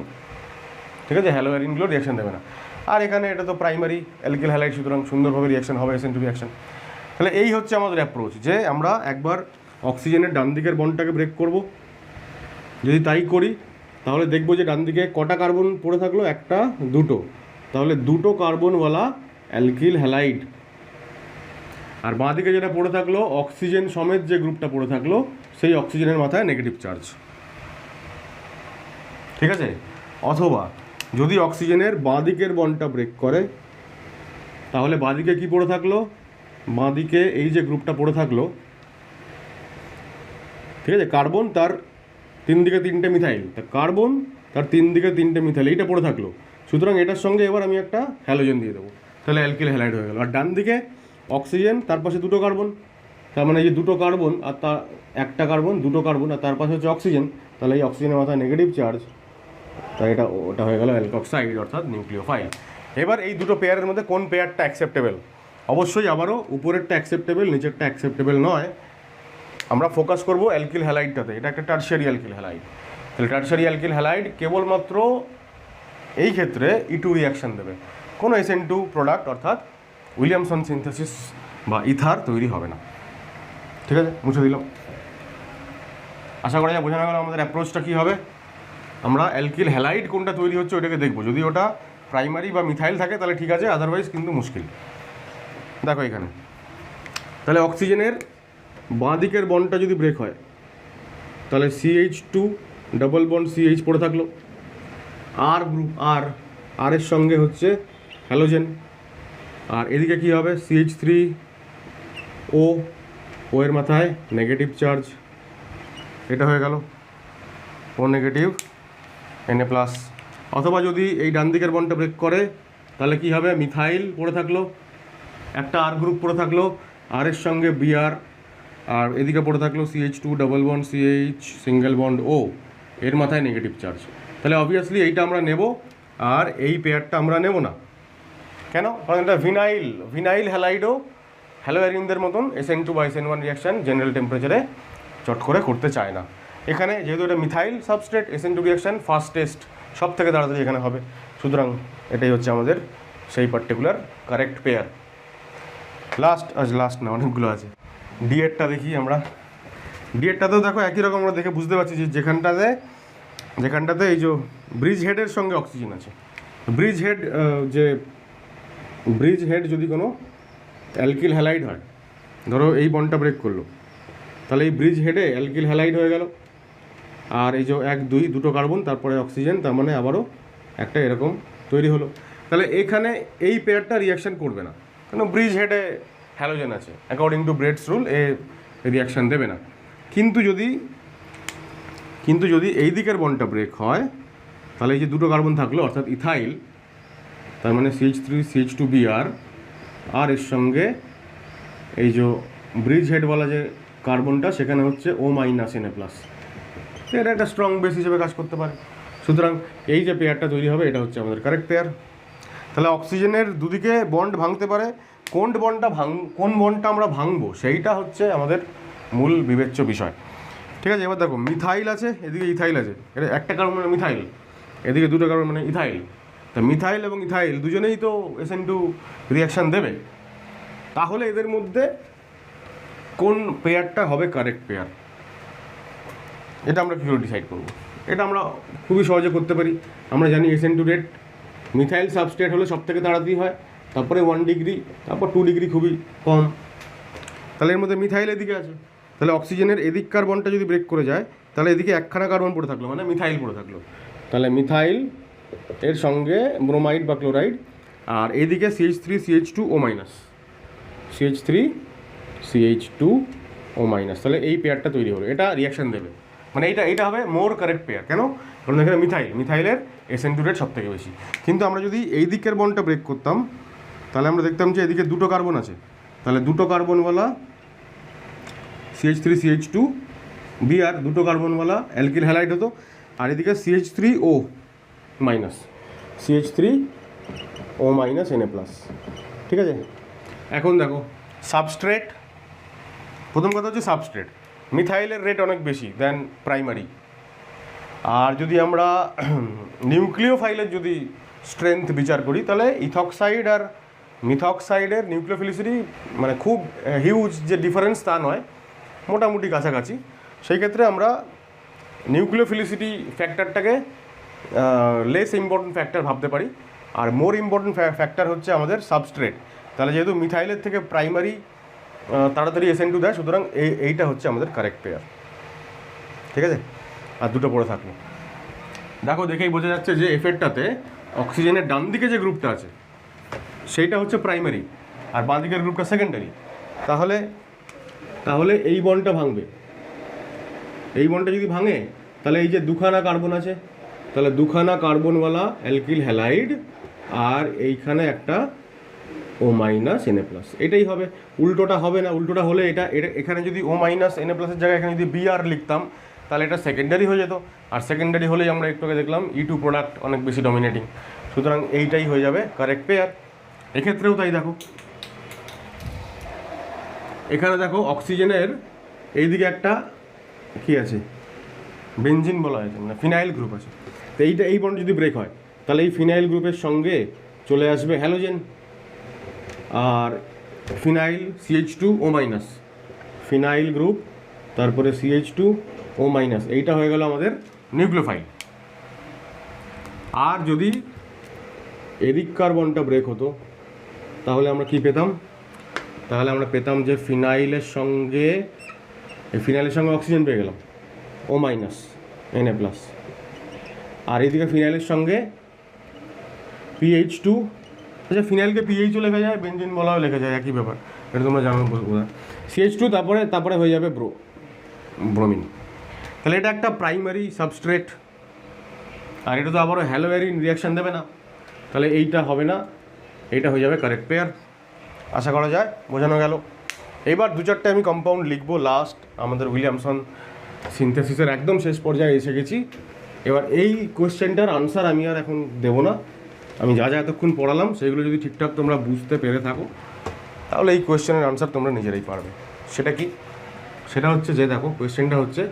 ঠিক আছে, হ্যালোয়ারিনগুলো রিয়াকশন দেবে না। আর এখানে এটা তো প্রাইমারি অ্যালকিল হ্যালাইড, সুতরাং সুন্দরভাবে রিয়াকশন হবে, SN2 রিয়াকশন। তাহলে এই হচ্ছে আমাদের অ্যাপ্রোচ, যে আমরা একবার অক্সিজেনের ডান দিকের বন্ডটাকে ব্রেক করব। যদি তাই করি তাহলে দেখবো যে ডান দিকে কটা কার্বন পড়ে থাকলো, একটা দুটো, তাহলে দুটো কার্বনওয়ালা অ্যালকিল হ্যালাইড। আর বাঁ দিকে যেটা পড়ে থাকলো অক্সিজেন সমেত যে গ্রুপটা পড়ে থাকলো সেই অক্সিজেনের মাথায় নেগেটিভ চার্জ, ঠিক আছে। অথবা যদি অক্সিজেনের বাঁ দিকের বন্ডটা ব্রেক করে তাহলে বাঁ দিকে কী পড়ে থাকলো, বাঁ দিকে এই যে গ্রুপটা পড়ে থাকলো, ঠিক আছে, কার্বন তার তিন দিকে তিনটে মিথাইল, তা কার্বন তার তিন দিকে তিনটে মিথাইল এইটা পড়ে থাকলো। সুতরাং এটার সঙ্গে এবার আমি একটা হ্যালোজেন দিয়ে দেবো, তাহলে অ্যালকিল হ্যালাইড হয়ে গেল। আর ডান দিকে অক্সিজেন, তার পাশে দুটো কার্বন, তার মানে এই যে দুটো কার্বন আর তার একটা কার্বন, দুটো কার্বন আর তার পাশে হচ্ছে অক্সিজেন, তাহলে এই অক্সিজেনের মাথায় নেগেটিভ চার্জ, তাই ওটা হয়ে গেল অ্যালকক্সাইড অর্থাৎ নিউক্লিওফাইল। এবার এই দুটো পেয়ারের মধ্যে কোন পেয়ারটা অ্যাকসেপ্টেবল? অবশ্যই আবারও উপরেরটা অ্যাকসেপ্টেবল, নিচেরটা অ্যাকসেপ্টেবল নয়। আমরা ফোকাস করবো অ্যালকিল হ্যালাইডটাতে, এটা একটা টারশিয়ারি অ্যালকিল হ্যালাইড। তাহলে টারশিয়ারি অ্যালকিল হ্যালাইড কেবলমাত্র এই ক্ষেত্রে E2 রিয়াকশান দেবে, কোনো SN2 প্রোডাক্ট অর্থাৎ উইলিয়ামসন সিনথেসিস বা ইথার তৈরি হবে না, ঠিক আছে, মুছে দিলাম। আশা করা যায় বোঝানো গেল আমাদের অ্যাপ্রোচটা কী হবে। আমরা অ্যালকিল হ্যালাইড কোনটা তৈরি হচ্ছে ওটাকে দেখবো, যদি ওটা প্রাইমারি বা মিথাইল থাকে তাহলে ঠিক আছে, আদারওয়াইজ কিন্তু মুশকিল। দেখো এখানে তাহলে অক্সিজেনের বাঁ দিকের বন্ডটা যদি ব্রেক হয় তাহলে CH2 ডাবল বন্ড CH পড়ে থাকলো, আর গ্রুপ আর এর সঙ্গে হচ্ছে হ্যালোজেন, আর এদিকে কী হবে CH3O, ও এর মাথায় নেগেটিভ চার্জ, এটা হয়ে গেল ও নেগেটিভ Na+। অথবা যদি এই ডান দিকের বন্ডটা ব্রেক করে তাহলে কি হবে, মিথাইল পড়ে থাকলো, একটা আর গ্রুপ পড়ে থাকলো, আর এর সঙ্গে Br, আর এদিকে পড়ে থাকলো CH2 double bond CH single bond O, এর মাথায় নেগেটিভ চার্জ। তাহলে অবভিয়াসলি এইটা আমরা নেব আর এই পেয়ারটা আমরা নেব না। কেন? কারণ এটা ভিনাইল হ্যালাইডও হ্যালোয়ারিনদের মতন SN2 বা SN1 রিয়াকশান জেনারেল টেম্পারেচারে চট করে করতে চায় না। এখানে যেহেতু এটা methyl substrate, SN2 reaction fastest, সব থেকে তাড়াতাড়ি এখানে হবে, সুতরাং এটাই হচ্ছে আমাদের সেই পার্টিকুলার কারেক্ট পেয়ার। লাস্ট না, অনেকগুলো আছে। ডিএডটা দেখি আমরা। ডিএডটাতেও দেখো একই রকম আমরা দেখে বুঝতে পারছি যে যেখানটাতে এই যে ব্রিজ হেডের সঙ্গে অক্সিজেন আছে, ব্রিজ হেড যদি কোনো অ্যালকিল হ্যালাইড হয়, ধরো এই বন্ডটা ব্রেক করলো, তাহলে এই ব্রিজ হেডে অ্যালকিল হ্যালাইড হয়ে গেল, আর এই যে 1 2 দুটো কার্বন তারপরে অক্সিজেন, তার মানে আবারও একটা এরকম তৈরি হলো। তাহলে এখানে এই পেয়ারটা রিয়াকশান করবে না, কারণ ব্রিজ হেডে হ্যালোজেন আছে, according to breads rule A reaction দেবে না। কিন্তু যদি এই দিকের বন্ডটা ব্রেক হয় তাহলে এই যে দুটো কার্বন থাকলো অর্থাৎ ইথাইল, তার মানে CH3 CH2Br, আর এর সঙ্গে এই যে ব্রিজ হেডওয়ালা যে কার্বনটা সেখানে হচ্ছে O- Na+, এটা একটা স্ট্রং বেস হিসেবে কাজ করতে পারে। সুতরাং এই যে পেয়ারটা তৈরি হবে এটা হচ্ছে আমাদের কারেক্ট পেয়ার। তাহলে অক্সিজেনের দুদিকে বন্ড ভাঙতে পারে, কোন বন্ডটা আমরা ভাঙবো সেইটা হচ্ছে আমাদের মূল বিবেচ্য বিষয়, ঠিক আছে। এবার দেখো মিথাইল আছে, এদিকে ইথাইল আছে, এটা একটা কার্বন মানে মিথাইল, এদিকে দুটো কার্বন মানে ইথাইল, তা মিথাইল এবং ইথাইল দুজনেই তো SN2 রিয়াকশান দেবে, তাহলে এদের মধ্যে কোন পেয়ারটা হবে কারেক্ট পেয়ার, এটা আমরা কী করে ডিসাইড করবো? এটা আমরা খুবই সহজে করতে পারি। আমরা জানি SN2 রেট মিথাইল সাবস্ট্রেট হলে সব থেকে তাড়াতাড়ি হয়, তারপরে 1 ডিগ্রি, তারপর 2 ডিগ্রি খুবই কম, তাহলে এর মধ্যে মিথাইল এদিকে আছে, তাহলে অক্সিজেনের এদিককার বন্ডটা যদি ব্রেক করে যায় তাহলে এদিকে একখানা কার্বন পড়ে থাকলো মানে মিথাইল পড়ে থাকলো, তাহলে মিথাইল এর সঙ্গে ব্রোমাইড বা ক্লোরাইড, আর এদিকে CH3 CH2O-, CH3 CH2O-, তাহলে এই পেয়ারটা তৈরি হলো, এটা রিয়াকশান দেবে, মানে এইটা হবে মোর কারেক্ট পেয়ার। কেন? কারণ এখানে মিথাইলের SN2 রেট সব থেকে বেশি। কিন্তু আমরা যদি এই দিকের বন্ডটা ব্রেক করতাম তাহলে আমরা দেখতাম যে এদিকে দুটো কার্বন আছে, তাহলে দুটো কার্বনওয়ালা CH3 CH2Br, দুটো কার্বনওয়ালা অ্যালকিল হ্যালাইড হতো, আর এদিকে CH3O-, Na+, ঠিক আছে। এখন দেখো সাবস্ট্রেট, প্রথম কথা হচ্ছে সাবস্ট্রেট, মিথাইলের রেট অনেক বেশি দেন প্রাইমারি। আর যদি আমরা নিউক্লিওফাইলের যদি স্ট্রেংথ বিচার করি তাহলে ইথক্সাইড আর মিথক্সাইডের নিউক্লিওফিলিসিটি মানে খুব হিউজ যে ডিফারেন্স তা নয়, মোটামুটি কাছাকাছি। সেই ক্ষেত্রে আমরা নিউক্লিওফিলিসিটি ফ্যাক্টরটাকে লেস ইম্পর্টেন্ট ফ্যাক্টর ভাবতে পারি, আর মোর ইম্পর্টেন্ট ফ্যাক্টর হচ্ছে আমাদের সাবস্ট্রেট। তাহলে যেহেতু মিথাইলের থেকে প্রাইমারি তাড়াতাড়ি SN2 দেয়, সুতরাং এইটা হচ্ছে আমাদের কারেক্ট পেয়ার। ঠিক আছে, আর দুটো পড়ে থাকলো। দেখো, দেখেই বোঝা যাচ্ছে যে এফেরটাতে অক্সিজেনের ডান দিকে যে গ্রুপটা আছে সেইটা হচ্ছে প্রাইমারি, আর বাঁ দিকের গ্রুপটা সেকেন্ডারি। তাহলে এই বন্ডটা ভাঙবে। এই বন্ডটা যদি ভাঙে, তাহলে এই যে দুখানা কার্বন আছে, তাহলে দুখানা কার্বনওয়ালা অ্যালকিল হ্যালাইড, আর এইখানে একটা O মাইনাস Na প্লাস, এটাই হবে। উল্টোটা হবে না। উল্টোটা হলে এটা এখানে যদি O মাইনাস Na প্লাসের জায়গায় এখানে যদি Br লিখতাম, তাহলে এটা সেকেন্ডারি হয়ে যেত। আর সেকেন্ডারি হলেই আমরা একটু আগে দেখলাম E2 প্রোডাক্ট অনেক বেশি ডমিনেটিং, সুতরাং এইটাই হয়ে যাবে কারেক্ট পেয়ার। এক্ষেত্রেও তাই। দেখো, এখানে দেখো অক্সিজেনের এইদিকে একটা কি আছে, বেনজিন বলা হয়েছে, মানে ফিনাইল গ্রুপ আছে। তো এই বন্ড যদি ব্রেক হয়, তাহলে এই ফিনাইল গ্রুপের সঙ্গে চলে আসবে হ্যালোজেন, আর phenyl CH2O minus, phenyl group, তারপরে CH2O মাইনাস, এইটা হয়ে গেল আমাদের নিউক্লিওফাইল। আর যদি এদিক কার্বনটা ব্রেক হতো, তাহলে আমরা কি পেতাম? তাহলে আমরা পেতাম যে ফিনাইলের সঙ্গে অক্সিজেন পেয়ে গেলাম, O মাইনাস Na প্লাস, আর এইদিকে ফিনাইলের সঙ্গে PH2। আচ্ছা, ফিনাইলকে PHও লেখা যায়, বেনজিন বলাও লেখা যায়, একই ব্যাপার, এটা তোমরা জানো বোধহয়। CH2, তারপরে হয়ে যাবে ব্রোমিন। তাহলে এটা একটা প্রাইমারি সাবস্ট্রেট, আর এটা তো আবারও হ্যালোয়ারিন রিয়াকশান দেবে না, তাহলে এইটা হবে না, এইটা হয়ে যাবে কারেক্ট পেয়ার। আশা করা যায় বোঝানো গেল। এবার দু চারটে আমি কম্পাউন্ড লিখবো লাস্ট, আমাদের উইলিয়ামসন সিনথেসিসের একদম শেষ পর্যায়ে এসে গেছি। এবার এই কোয়েশ্চেনটার আনসার আমি আর এখন দেবো না, আমি যা এতক্ষণ পড়ালাম সেগুলো যদি ঠিকঠাক তোমরা বুঝতে পেরে থাকো, তাহলে এই কোয়েশ্চেনের আনসার তোমরা নিজেরাই পারবে। সেটা কি? সেটা হচ্ছে যে, দেখো কোয়েশ্চেনটা হচ্ছে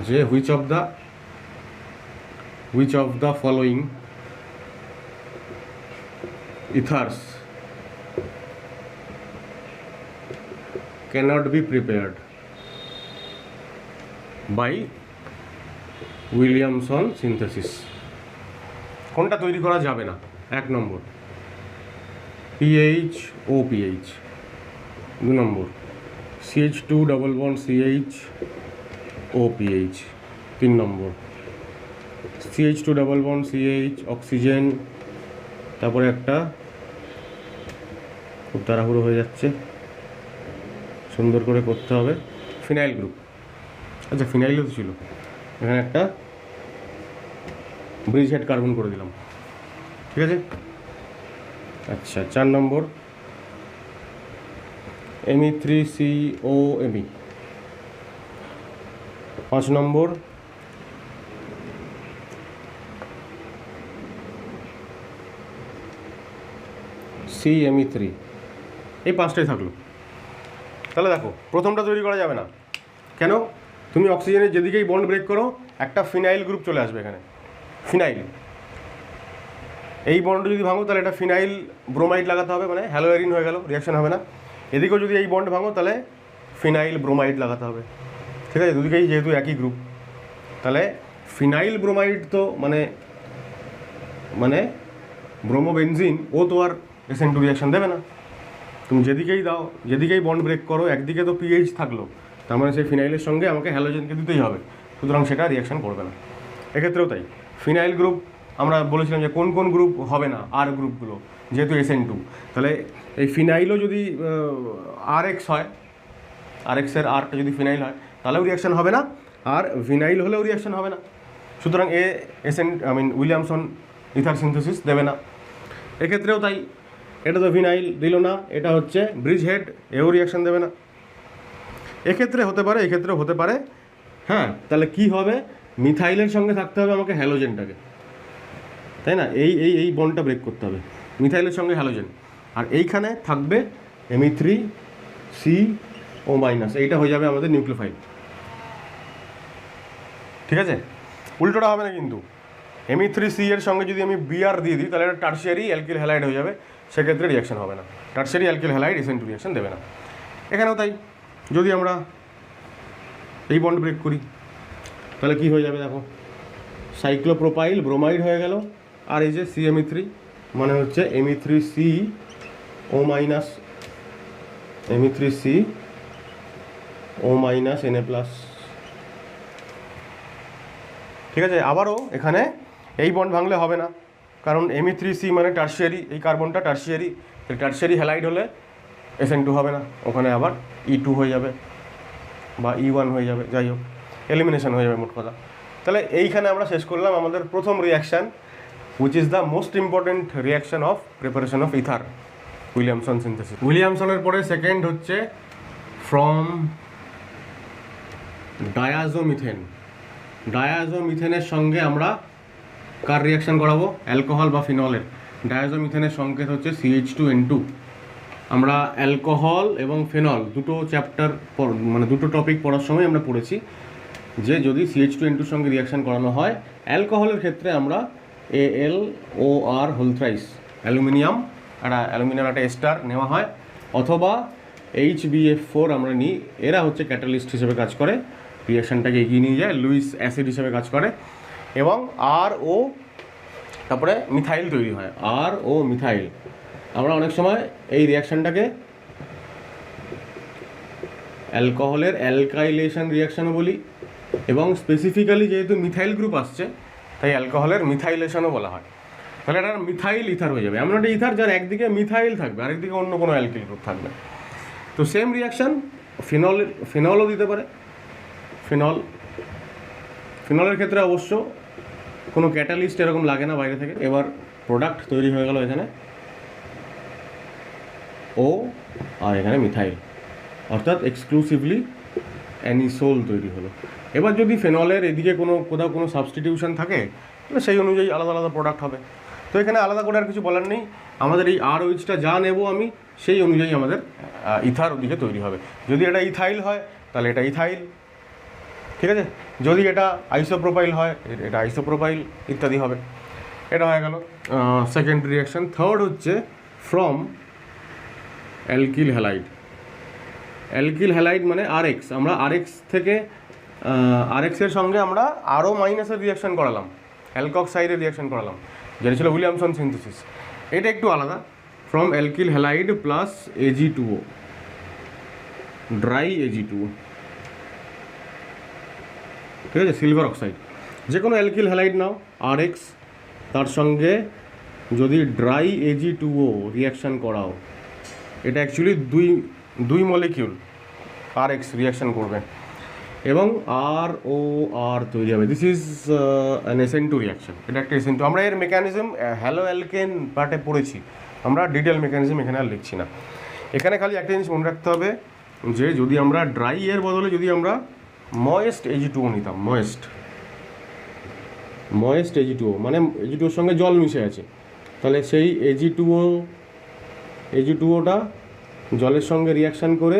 যে which of the following ethers cannot be prepared by Williamson synthesis. কোনটা তৈরি করা যাবে না? 1 নম্বর PHOPH, 2 নম্বর CH2 ডবল বন্ড CHOPH, 3 নম্বর CH2 double bond CH oxygen, তারপরে একটা খুব তাড়াহুড়ো হয়ে যাচ্ছে, সুন্দর করে করতে হবে, ফিনাইল গ্রুপ। আচ্ছা, ফিনাইলও তো ছিল, এখানে একটা ব্রিজ হেড কার্বন করে দিলাম, ঠিক আছে। আচ্ছা, 4 নম্বর Me3COMe, 5 নম্বর CMe3। এই 5টাই থাকলো। তাহলে দেখো, প্রথমটা তৈরি করা যাবে না কেন? তুমি অক্সিজেনের যেদিকেই বন্ড ব্রেক করো, একটা ফিনাইল গ্রুপ চলে আসবে এখানে, ফিনাইল। এই বন্ড যদি ভাঙো, তাহলে এটা ফিনাইল ব্রোমাইড লাগাতে হবে, মানে হ্যালোয়ারিন হয়ে গেল, রিয়াকশন হবে না। এদিকেও যদি এই বন্ড ভাঙো, তাহলে ফিনাইল ব্রোমাইড লাগাতে হবে, ঠিক আছে। দুদিকেই যেহেতু একই গ্রুপ, তাহলে ফিনাইল ব্রোমাইড তো মানে ব্রোমোবেনজিন, ও তো আর SN2 রিয়াকশন দেবে না। তুমি যেদিকেই বন্ড ব্রেক করো, একদিকে তো PH থাকলো, তার মানে সেই ফিনাইলের সঙ্গে আমাকে হ্যালোজেনকে দিতেই হবে, সুতরাং সেটা রিয়াকশন করবে না। এক্ষেত্রেও তাই, ফিনাইল গ্রুপ আমরা বলেছিলাম যে কোন কোন গ্রুপ হবে না, আর গ্রুপগুলো, যেহেতু SN2, তাহলে এই ফিনাইলও যদি RX হয়, RX-এর আরটা যদি ফিনাইল হয়, তাহলেও রিয়াকশন হবে না, আর ভিনাইল হলেও রিয়াকশন হবে না, সুতরাং উইলিয়ামসন ইথার সিনথেসিস দেবে না। এক্ষেত্রেও তাই, এটা তো ভিনাইল দিল না, এটা হচ্ছে ব্রিজ হেড, এও রিয়াকশন দেবে না। এক্ষেত্রে হতে পারে, এক্ষেত্রেও হতে পারে। হ্যাঁ, তাহলে কি হবে? মিথাইলের সঙ্গে থাকতে হবে আমাকে হ্যালোজেনটাকে, তাই না? এই বন্ডটা ব্রেক করতে হবে, মিথাইলের সঙ্গে হ্যালোজেন, আর এইখানে থাকবে Me3CO-, এইটা হয়ে যাবে আমাদের নিউক্লিওফাইল, ঠিক আছে। উল্টোটা হবে না কিন্তু, Me3C এর সঙ্গে যদি আমি Br দিয়ে দিই, তাহলে এটা টার্সিয়ারি অ্যালকিল হ্যালাইড হয়ে যাবে, সেক্ষেত্রে রিয়াকশন হবে না, tertiary alkyl halide SN2 reaction দেবে না। এখানেও তাই, যদি আমরা এই বন্ড ব্রেক করি, তাহলে কি হয়ে যাবে দেখো, সাইক্লোপ্রোপাইল ব্রোমাইড হয়ে গেল, আর এই যে CMe3 মানে হচ্ছে Me3C O minus Me3C O minus Na+। ঠিক আছে, আবারও এখানে এই বন্ড ভাঙলে হবে না, কারণ Me3C মানে টার্সিয়ারি, এই কার্বনটা টার্সিয়ারি, টার্সিয়ারি হ্যালাইড হলে SN2 হবে না, ওখানে আবার E2 হয়ে যাবে বা E1 হয়ে যাবে, যাই হোক এলিমিনেশন হয়ে যাবে মোট কথা। তাহলে এইখানে আমরা শেষ করলাম আমাদের প্রথম reaction, which is the most important reaction of preparation of ether, Williamson synthesis. উইলিয়ামসনের পরে সেকেন্ড হচ্ছে ফ্রম ডায়াজোমিথেন। ডায়াজোমিথেনের সঙ্গে আমরা কার রিয়াকশান করাবো, অ্যালকোহল বা ফিনলের। ডায়াজোমিথেনের সংকেত হচ্ছে CH2N2। আমরা অ্যালকোহল এবং ফেনল দুটো চ্যাপ্টার মানে দুটো টপিক পড়ার সময় আমরা পড়েছি যে যদি CH2N2 সঙ্গে রিয়াকশান করানো হয়, অ্যালকোহলের ক্ষেত্রে আমরা AlOR হোল থ্রাইস অ্যালুমিনিয়াম একটা এস্টার নেওয়া হয়, অথবা HbF4 আমরা নিই। এরা হচ্ছে ক্যাটালিস্ট হিসেবে কাজ করে, রিয়াকশানটাকে এগিয়ে নিয়ে যায়, লুইস অ্যাসিড হিসেবে কাজ করে, এবং RO তারপরে মিথাইল তৈরি হয়, RO মিথাইল। আমরা অনেক সময় এই রিয়াকশানটাকে অ্যালকোহলের অ্যালকাইলেশন রিয়াকশানও বলি, এবং স্পেসিফিক্যালি যেহেতু মিথাইল গ্রুপ আসছে তাই অ্যালকোহলের মিথাইলেশনও বলা হয়। তাহলে এটা মিথাইল ইথার হয়ে যাবে, এমন একটা ইথার যার একদিকে মিথাইল থাকবে আরেকদিকে অন্য কোনো অ্যালকিল গ্রুপ থাকবে। তো সেম রিয়াকশান ফিনলও দিতে পারে। ফিনলের ক্ষেত্রে অবশ্য কোনো ক্যাটালিস্ট এরকম লাগে না বাইরে থেকে। এবার প্রোডাক্ট তৈরি হয়ে গেল এখানে ও আর এখানে মিথাইল, অর্থাৎ এক্সক্লুসিভলি অ্যানিসোল তৈরি হলো। এবার যদি ফেনলের এদিকে কোথাও কোনো সাবস্টিটিউশন থাকে তাহলে সেই অনুযায়ী আলাদা আলাদা প্রোডাক্ট হবে। তো এখানে আলাদা করে আর কিছু বলার নেই, আমাদের এই ROHটা যা নেব আমি সেই অনুযায়ী আমাদের ইথার ওদিকে তৈরি হবে। যদি এটা ইথাইল হয় তাহলে এটা ইথাইল, ঠিক আছে, যদি এটা আইসোপ্রোপাইল হয় এটা আইসোপ্রোপাইল ইত্যাদি হবে। এটা হয়ে গেল সেকেন্ড রিয়াকশান। থার্ড হচ্ছে from alkyl halide. Alkyl halide মানে RX, আমরা RX থেকে RX-এর সঙ্গে আমরা RO মাইনাসের রিয়াকশান করালাম, অ্যালকক্সাইডের রিয়াকশান করালাম, যেটা ছিল উইলিয়ামসন সিনথেসিস। এটা একটু আলাদা, from alkyl halide plus Ag2O, dry Ag2O, ঠিক আছে, সিলভার অক্সাইড। যে কোনো অ্যালকিল হ্যালাইড নাও RX, তার সঙ্গে যদি ড্রাই Ag2O রিয়াকশান করাও, এটা অ্যাকচুয়ালি দুই মলিকিউল RX রিয়াকশান করবে এবং ROR তৈরি হবে। This is an SN2 reaction, এটা একটা SN2। আমরা এর মেকানিজম হ্যালো অ্যালকেন পার্টে পড়েছি, আমরা ডিটেল মেকানিজম এখানে আর লিখছি না। এখানে খালি একটা জিনিস মনে রাখতে হবে যে যদি আমরা ড্রাই এর বদলে যদি আমরা ময়েস্ট Ag2O নিতাম, ময়েস্ট Ag2O মানে Ag2ওর সঙ্গে জল মিশে আছে, তাহলে সেই Ag2ওটা জলের সঙ্গে রিয়াকশান করে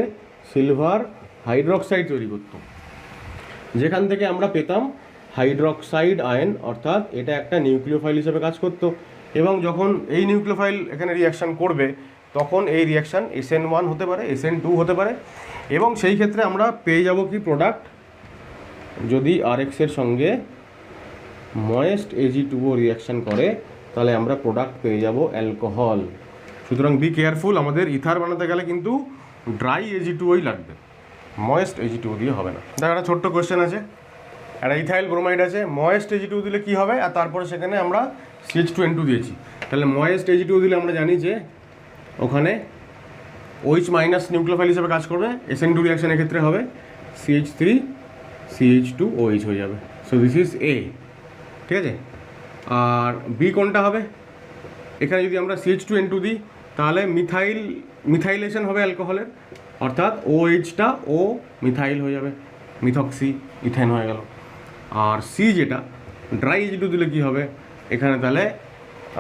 সিলভার হাইড্রক্সাইড তৈরি করত, যেখান থেকে আমরা পেতাম হাইড্রক্সাইড আয়ন, অর্থাৎ এটা একটা নিউক্লিওফাইল হিসেবে কাজ করতো। এবং যখন এই নিউক্লিওফাইল এখানে রিয়াকশান করবে তখন এই রিয়াকশান SN1 হতে পারে, SN2 হতে পারে, এবং সেই ক্ষেত্রে আমরা পেয়ে যাব কি প্রোডাক্ট, যদি RX-এর সঙ্গে ময়েস্ট Ag2O রিয়াকশান করে তাহলে আমরা প্রোডাক্ট পেয়ে যাব অ্যালকোহল। সুতরাং বি কেয়ারফুল, আমাদের ইথার বানাতে গেলে কিন্তু ড্রাই Ag2Oই লাগবে, ময়েস্ট Ag2O দিয়ে হবে না। দেখ একটা ছোট্ট কোয়েশ্চেন আছে, একটা ইথাইল ব্রোমাইড আছে, ময়েস্ট Ag2O দিলে কী হবে, আর তারপরে সেখানে আমরা CH2N2 দিয়েছি, তাহলে ময়েস্ট Ag2O দিলে আমরা জানি যে ওখানে OH মাইনাস নিউক্লিওফাইল হিসেবে কাজ করবে, SN2 রিয়াকশানের ক্ষেত্রে হবে CH3CH2OH হয়ে যাবে। সো দিস ইজ A, ঠিক আছে। আর বি কোনটা হবে, এখানে যদি আমরা CH2N2 দিই তাহলে মিথাইলেশন হবে অ্যালকোহলের, অর্থাৎ OH-টা ও মিথাইল হয়ে যাবে, মিথক্সি ইথেন হয়ে গেল। আর সি যেটা ড্রাই Ag2 দিলে কী হবে, এখানে তাহলে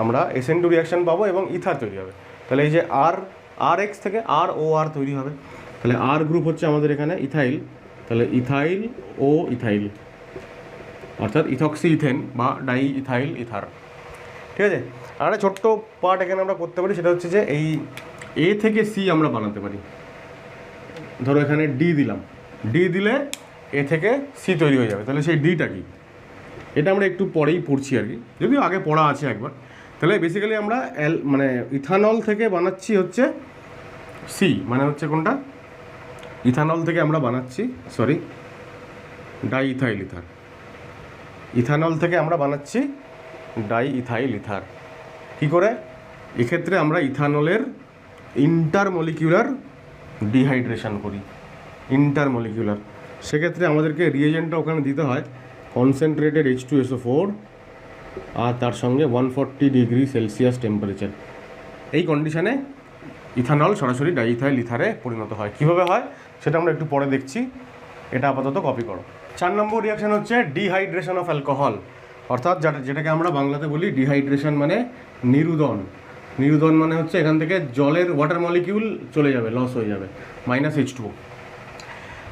আমরা SN2 রিয়াকশান পাবো এবং ইথার তৈরি হবে। তাহলে এই যে RX থেকে ROR তৈরি হবে, তাহলে R গ্রুপ হচ্ছে আমাদের এখানে ইথাইল, তাহলে ইথাইল ও ইথাইল, অর্থাৎ ইথক্সি ইথেন বা ডাই ইথাইল ইথার, ঠিক আছে। আর একটা ছোট্ট পার্ট এখানে আমরা করতে পারি, সেটা হচ্ছে যে এই A থেকে C আমরা বানাতে পারি। ধরো এখানে D দিলাম, D দিলে এ থেকে সি তৈরি হয়ে যাবে। তাহলে সেই ডিটা কি, এটা আমরা একটু পরেই পড়ছি আর কি, যদিও আগে পড়া আছে একবার। তাহলে বেসিক্যালি আমরা মানে ইথানল থেকে বানাচ্ছি হচ্ছে সি, মানে হচ্ছে কোনটা, ইথানল থেকে আমরা বানাচ্ছি ডাই ইথাইল ইথার। ইথানল থেকে আমরা বানাচ্ছি ডাই ইথাইল ইথার। কী করে? এক্ষেত্রে আমরা ইথানলের ইন্টারমলিকিউলার ডিহাইড্রেশন করি, ইন্টারমলিকিউলার। সেক্ষেত্রে আমাদেরকে রিয়েজেন্টটা ওখানে দিতে হয় কনসেন্ট্রেটেড H2SO4 আর তার সঙ্গে 140 ডিগ্রি সেলসিয়াস টেম্পারেচার। এই কন্ডিশনে ইথানল সরাসরি ডাইইথাইল ইথারে পরিণত হয়। কীভাবে হয় সেটা আমরা একটু পরে দেখছি, এটা আপাতত কপি করো। 4 নম্বর রিয়াকশন হচ্ছে ডিহাইড্রেশন অফ অ্যালকোহল, অর্থাৎ যেটাকে আমরা বাংলাতে বলি ডিহাইড্রেশন, মানে নিরুদন। নিরুদন মানে হচ্ছে এখান থেকে জলের ওয়াটার মলিকিউল চলে যাবে, লস হয়ে যাবে, -H2O।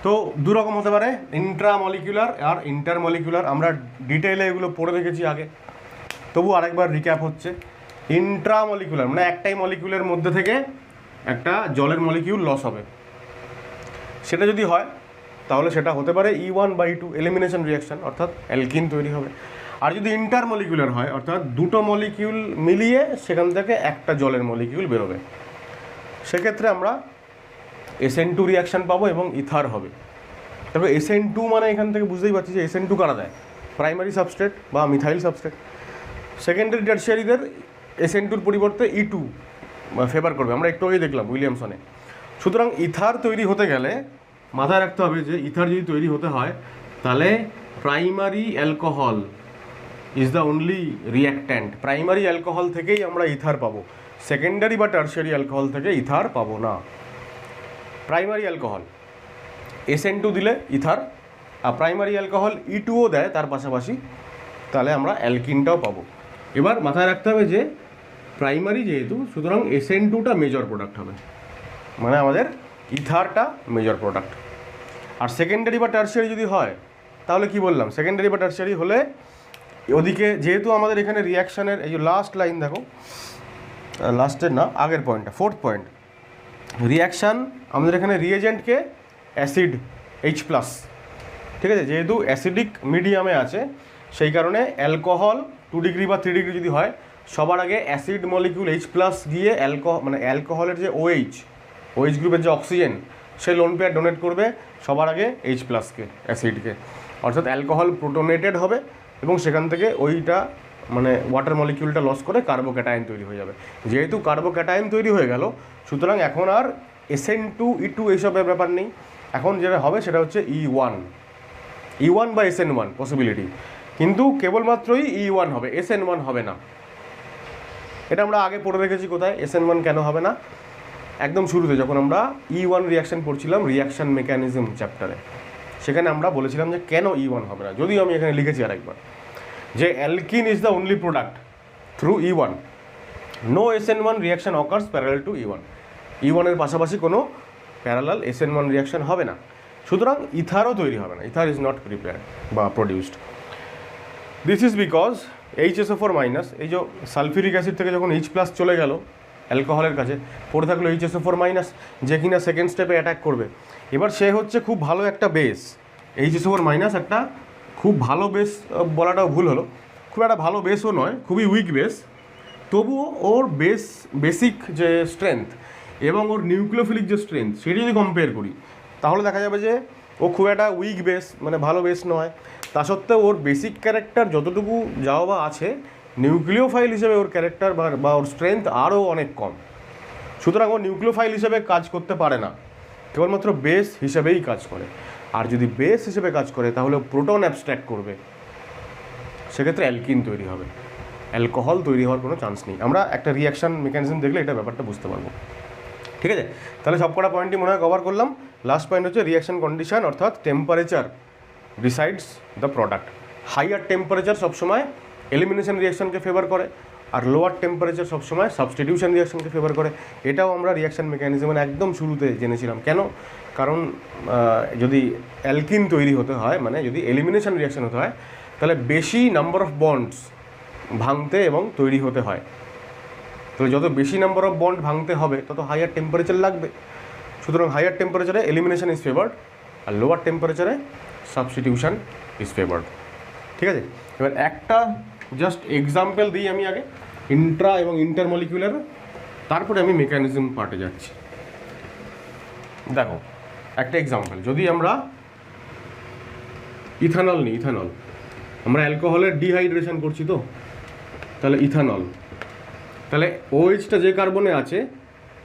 তো দু রকম হতে পারে, ইন্ট্রামলিকুলার আর ইন্টারমলিকুলার। আমরা ডিটেইলে এগুলো পড়ে রেখেছি আগে, তবু আরেকবার রিক্যাপ হচ্ছে। ইন্ট্রামলিকুলার মানে একটাই মলিকিউলের মধ্যে থেকে একটা জলের মলিকিউল লস হবে, সেটা যদি হয় তাহলে সেটা হতে পারে E1/2 এলিমিনেশন রিয়াকশন, অর্থাৎ অ্যালকিন তৈরি হবে। আর যদি ইন্টারমলিকুলার হয়, অর্থাৎ দুটো মলিকিউল মিলিয়ে সেখান থেকে একটা জলের মলিকিউল বেরোবে, সেক্ষেত্রে আমরা SN2 রিয়াকশান পাবো এবং ইথার হবে। তবে SN2 মানে এখান থেকে বুঝতেই পারছি যে SN2 কারা দেয়, প্রাইমারি সাবস্ট্রেট বা মিথাইল সাবস্ট্রেট। সেকেন্ডারি টারশিয়ারিদের SN2-র পরিবর্তে E2 ফেভার করবে, আমরা একটু আগেই দেখলাম উইলিয়ামসনে। সুতরাং ইথার তৈরি হতে গেলে মাথায় রাখতে হবে যে ইথার যদি তৈরি হতে হয় তাহলে primary alcohol is the only reactant. Primary alcohol থেকেই আমরা ইথার পাবো, সেকেন্ডারি বা টারশিয়ারি অ্যালকোহল থেকে ইথার পাবো না। প্রাইমারি অ্যালকোহল SN2 দিলে ইথার, আর প্রাইমারি অ্যালকোহল E2ও দেয় তার পাশাপাশি, তাহলে আমরা অ্যালকিনটাও পাবো। এবার মাথায় রাখতে হবে যে প্রাইমারি যেহেতু, সুতরাং SN2টা মেজর প্রোডাক্ট হবে, মানে আমাদের ইথারটা মেজর প্রোডাক্ট। আর সেকেন্ডারি বা টারশিয়ারি যদি হয় তাহলে কি বললাম, সেকেন্ডারি বা টারশিয়ারি হলে ওদিকে যেহেতু আমাদের এখানে রিয়াকশানের এই যে লাস্ট লাইন দেখো, লাস্টের না আগের পয়েন্টটা, 4th পয়েন্ট, রিয়াকশান আমাদের এখানে রিয়েজেন্টকে অ্যাসিড H+, ঠিক আছে, যেহেতু অ্যাসিডিক মিডিয়ামে আছে সেই কারণে অ্যালকোহল 2 ডিগ্রি বা 3 ডিগ্রি যদি হয়, সবার আগে অ্যাসিড মলিকিউল H+ গিয়ে মানে অ্যালকোহলের যে OH গ্রুপের যে অক্সিজেন, সেই লোন পেয়ার ডোনেট করবে সবার আগে H+কে, অ্যাসিডকে, অর্থাৎ অ্যালকোহল প্রোটোনেটেড হবে এবং সেখান থেকে ওইটা মানে ওয়াটার মলিকিউলটা লস করে কার্বোক্যাটায়ন তৈরি হয়ে যাবে। যেহেতু কার্বোক্যাটায়ন তৈরি হয়ে গেল, সুতরাং এখন আর SN2 E2 এইসবের ব্যাপার নেই, এখন যেটা হবে সেটা হচ্ছে E1 বা SN1 পসিবিলিটি, কিন্তু কেবলমাত্রই E1 হবে, SN1 হবে না। এটা আমরা আগে পড়ে রেখেছি কোথায়, SN1 কেন হবে না, একদম শুরুতে যখন আমরা E1 রিয়াকশান পড়ছিলাম রিয়াকশান মেকানিজম চ্যাপ্টারে, সেখানে আমরা বলেছিলাম যে কেন E1 হবে না। যদিও আমি এখানে লিখেছি আরেকবার যে alkene is the only product through E1, no SN1 reaction occurs parallel to E1, E1-এর পাশাপাশি কোনো প্যারালাল SN1 রিয়াকশান হবে না, সুতরাং ইথারও তৈরি হবে না, ইথার ইজ নট প্রিপেয়ার্ড বা produced. This is because HSO4 minus, এই যে সালফিউরিক অ্যাসিড থেকে যখন H+ চলে গেল অ্যালকোহলের কাছে, পড়ে থাকলো HSO4 মাইনাস, যে কিনা সেকেন্ড স্টেপে অ্যাটাক করবে। এবার সে হচ্ছে খুব ভালো একটা বেস, HSO4 মাইনাস একটা খুব ভালো বেস বলাটাও ভুল হলো, খুব একটা ভালো বেসও নয়, খুবই উইক বেস, তবুও ওর বেসিক যে স্ট্রেংথ এবং ওর নিউক্লিওফিলিক যে স্ট্রেংথ সেটি যদি কম্পেয়ার করি তাহলে দেখা যাবে যে ও খুব একটা উইক বেস, মানে ভালো বেস নয়। তা সত্ত্বেও ওর বেসিক ক্যারেক্টার যতটুকু যাওয়া বা আছে, নিউক্লিওফাইল হিসেবে ওর ক্যারেক্টার বা ওর স্ট্রেংথ আরও অনেক কম, সুতরাং ও নিউক্লিওফাইল হিসেবে কাজ করতে পারে না, কেবলমাত্র বেস হিসেবেই কাজ করে। আর যদি বেস হিসেবে কাজ করে তাহলে প্রোটন অ্যাবস্ট্র্যাক্ট করবে, সেক্ষেত্রে অ্যালকিন তৈরি হবে, অ্যালকোহল তৈরি হওয়ার কোনো চান্স নেই। আমরা একটা রিয়াকশান মেকানিজম দেখলে এটা ব্যাপারটা বুঝতে পারবো, ঠিক আছে। তাহলে সব কটা পয়েন্টই মনে হয় কভার করলাম। লাস্ট পয়েন্ট হচ্ছে রিয়াকশান কন্ডিশন, অর্থাৎ temperature decides the product. Higher temperature সবসময় এলিমিনেশন রিয়াকশানকে ফেভার করে, আর লোয়ার টেম্পারেচার সবসময় সাবস্টিটিউশন রিয়াকশানকে ফেভার করে। এটাও আমরা রিয়াকশান মেকানিজমের একদম শুরুতে জেনেছিলাম। কেন? কারণ যদি অ্যালকিন তৈরি হতে হয়, মানে যদি এলিমিনেশন রিয়াকশান হতে হয়, তাহলে বেশি নাম্বার অফ বন্ডস ভাঙতে এবং তৈরি হতে হয়। তাহলে যত বেশি নাম্বার অফ বন্ড ভাঙতে হবে তত হাইয়ার টেম্পারেচার লাগবে। সুতরাং হাইয়ার টেম্পারেচারে এলিমিনেশন ইজ ফেভার্ড, আর লোয়ার টেম্পারেচারে সাবস্টিটিউশন ইজ ফেভার্ড। ঠিক আছে, এবার একটা জাস্ট এক্সাম্পল দিই আমি আগে ইন্ট্রা এবং ইন্টারমলিকুলার, তারপরে আমি মেকানিজম পার্টে যাচ্ছি। দেখো একটা এক্সাম্পল, যদি আমরা ইথানল নিই, ইথানল আমরা অ্যালকোহলের ডিহাইড্রেশন করছি তো, তাহলে ইথানল, তাহলে ওএইচটা যে কার্বনে আছে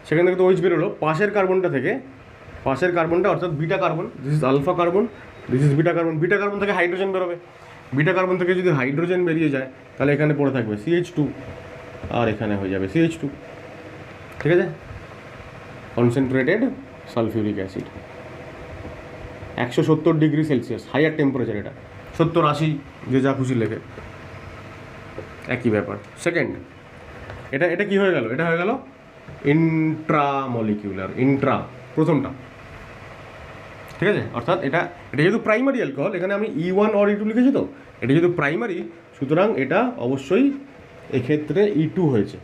সেখান থেকে তো ওএইচ বেরোলো, পাশের কার্বনটা অর্থাৎ beta carbon, this is alpha carbon, this is beta carbon, beta carbon থেকে হাইড্রোজেন বেরোবে, বিটা কার্বন থেকে যদি হাইড্রোজেন বেরিয়ে যায় তাহলে এখানে পড়ে থাকবে CH2 আর এখানে হয়ে যাবে CH2। ঠিক আছে, concentrated sulphuric acid 170 degree Celsius higher temperature, এটা 70-80 যে যা খুশি লেখে একই ব্যাপার। সেকেন্ড, এটা কি হয়ে গেল, এটা হয়ে গেল ইন্ট্রামলিকিউলার, ইন্ট্রা প্রথমটা। ঠিক আছে, অর্থাৎ এটা যেহেতু প্রাইমারি অ্যালকোহল, এখানে আমি E1 or E2 লিখেছি তো, এটা যেহেতু প্রাইমারি সুতরাং এটা অবশ্যই এক্ষেত্রে E2 হয়েছে।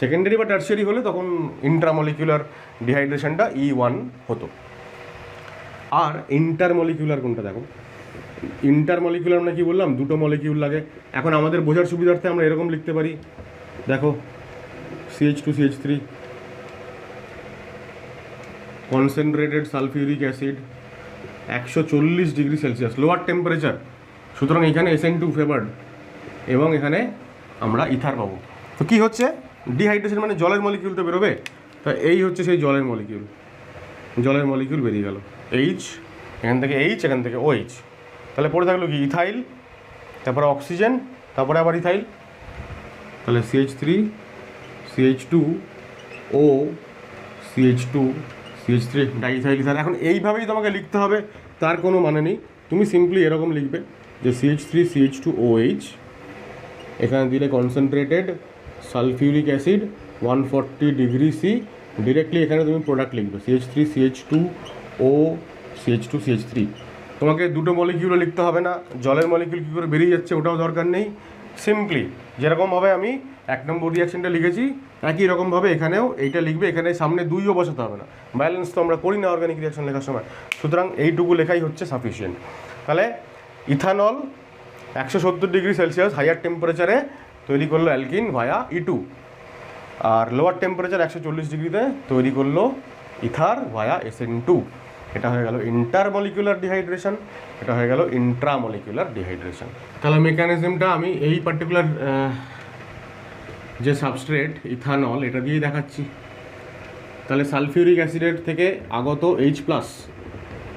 সেকেন্ডারি বা টার্সিয়ারি হলে তখন ইন্ট্রামলিকিউলার ডিহাইড্রেশনটা E1 হতো। আর ইন্টারমলিকিউলার কোনটা, দেখো ইন্টারমলিকিউলার মানে কি বললাম, দুটো মলিকিউল লাগে। এখন আমাদের বোঝার সুবিধার্থে আমরা এরকম লিখতে পারি, দেখো CH2 CH3 concentrated sulphuric acid 140 degree Celsius lower temperature, সুতরাং এখানে SN2 ফেভার্ড এবং এখানে আমরা ইথার পাবো। তো কী হচ্ছে, ডিহাইড্রেশন মানে জলের মলিকিউল তো বেরোবে, তা এই হচ্ছে সেই জলের মলিকিউল বেরিয়ে গেল, H এখান থেকে H, এখান থেকে OH, তাহলে পড়ে থাকলো কি ইথাইল, তারপরে অক্সিজেন, তারপরে আবার ইথাইল, তাহলে CH3 CH2 O CH2 CH3 diethyl ether. এখন এইভাবেই তোমাকে লিখতে হবে, তার কোনো মানে নেই, তুমি সিম্পলি এরকম লিখবে যে CH3 CH2 OH, এখানে দিলে concentrated sulphuric acid 140 degree C, directly এখানে তুমি প্রোডাক্ট লিখবে CH3 CH2 O CH2 CH3। তোমাকে দুটো মলিকিউলও লিখতে হবে না, জলের মলিকিউল কী করে বেরিয়ে যাচ্ছে ওটাও দরকার নেই, সিম্পলি যেরকমভাবে আমি 1 নম্বর রিয়াকশনটা লিখেছি একই রকমভাবে এখানেও এইটা লিখবে, এখানে সামনে 2ও বসাতে হবে না, ব্যালেন্স তো আমরা করি না অর্গানিক রিয়াকশন লেখার সময়, সুতরাং এইটুকু লেখাই হচ্ছে সাফিসিয়েন্ট। তাহলে ইথানল 170 ডিগ্রি সেলসিয়াস হাইয়ার টেম্পারেচারে তৈরি করলো অ্যালকিন ভায়া E2, আর লোয়ার টেম্পারেচার 140 ডিগ্রিতে তৈরি করলো ইথার ভায়া SN2। এটা হয়ে গেল ইন্টারমলিকুলার ডিহাইড্রেশন, এটা হয়ে গেল ইন্ট্রামলিকুলার ডিহাইড্রেশন। তাহলে মেকানিজমটা আমি এই পার্টিকুলার যে সাবস্ট্রেট ইথানল এটা দিয়েই দেখাচ্ছি। তাহলে সালফিউরিক অ্যাসিডের থেকে আগত H+,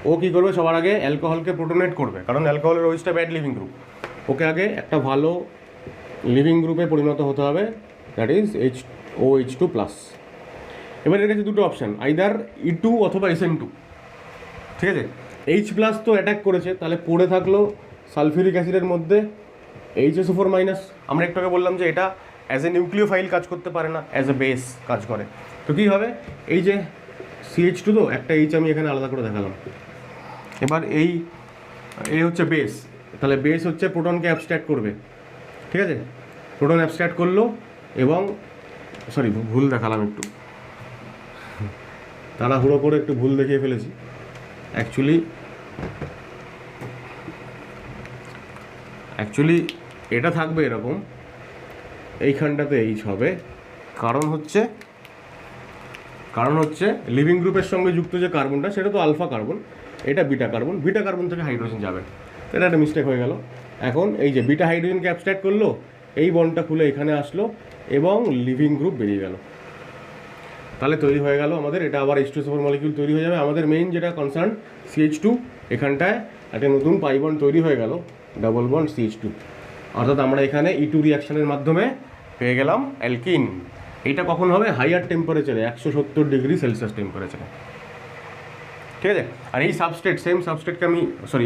ও কী করবে, সবার আগে অ্যালকোহলকে প্রোটোনেট করবে, কারণ অ্যালকোহলের ওইচটা ব্যাড লিভিং গ্রুপ, ওকে আগে একটা ভালো লিভিং গ্রুপে পরিণত হতে হবে, দ্যাট ইজ OH2+। এবার এর কাছে দুটো অপশান, আইদার E2 অথবা SN2। ঠিক আছে, H+ তো অ্যাটাক করেছে, তাহলে পড়ে থাকলো সালফিউরিক অ্যাসিডের মধ্যে HSO4-। আমরা একটু আগে বললাম যে এটা অ্যাজ এ নিউক্লিওফাইল কাজ করতে পারে না, অ্যাজ এ বেস কাজ করে। তো কী হবে, এই যে CH2 তো একটা H আমি এখানে আলাদা করে দেখালাম, এবার এই হচ্ছে বেস, তাহলে বেস হচ্ছে প্রোটনকে অ্যাবস্ট্র্যাক্ট করবে। ঠিক আছে, প্রোটন অ্যাবস্ট্র্যাক্ট করলো এবং সরি ভুল দেখালাম, একটু তাড়াহুড়ো করে একটু ভুল দেখিয়ে ফেলেছি। অ্যাকচুয়ালি এটা থাকবে এরকম, এইখানটাতে H হবে, কারণ হচ্ছে লিভিং গ্রুপের সঙ্গে যুক্ত যে কার্বনটা সেটা তো আলফা কার্বন, এটা বিটা কার্বন থেকে হাইড্রোজেন যাবে, এটা একটা মিস্টেক হয়ে গেল। এখন এই যে বিটা হাইড্রোজেনকে অ্যাবস্ট্র্যাক্ট করলো, এই বন্ডটা খুলে এখানে আসলো এবং লিভিং গ্রুপ বেরিয়ে গেল, তাহলে তৈরি হয়ে গেল আমাদের এটা, আবার H2SO4 মলিকিউল তৈরি হয়ে যাবে। আমাদের মেইন যেটা কনসার্ন CH2, এখানটায় একটা নতুন পাই বন্ড তৈরি হয়ে গেল, ডাবল বন্ড CH2, অর্থাৎ আমরা এখানে E2 রিয়াকশনের মাধ্যমে পেয়ে গেলাম অ্যালকিন। এইটা কখন হবে, হাইয়ার টেম্পারেচারে 170 ডিগ্রি সেলসিয়াস টেম্পারেচারে। ঠিক আছে, আর এই সাবস্ট্রেট, সেম সাবস্ট্রেটকে আমি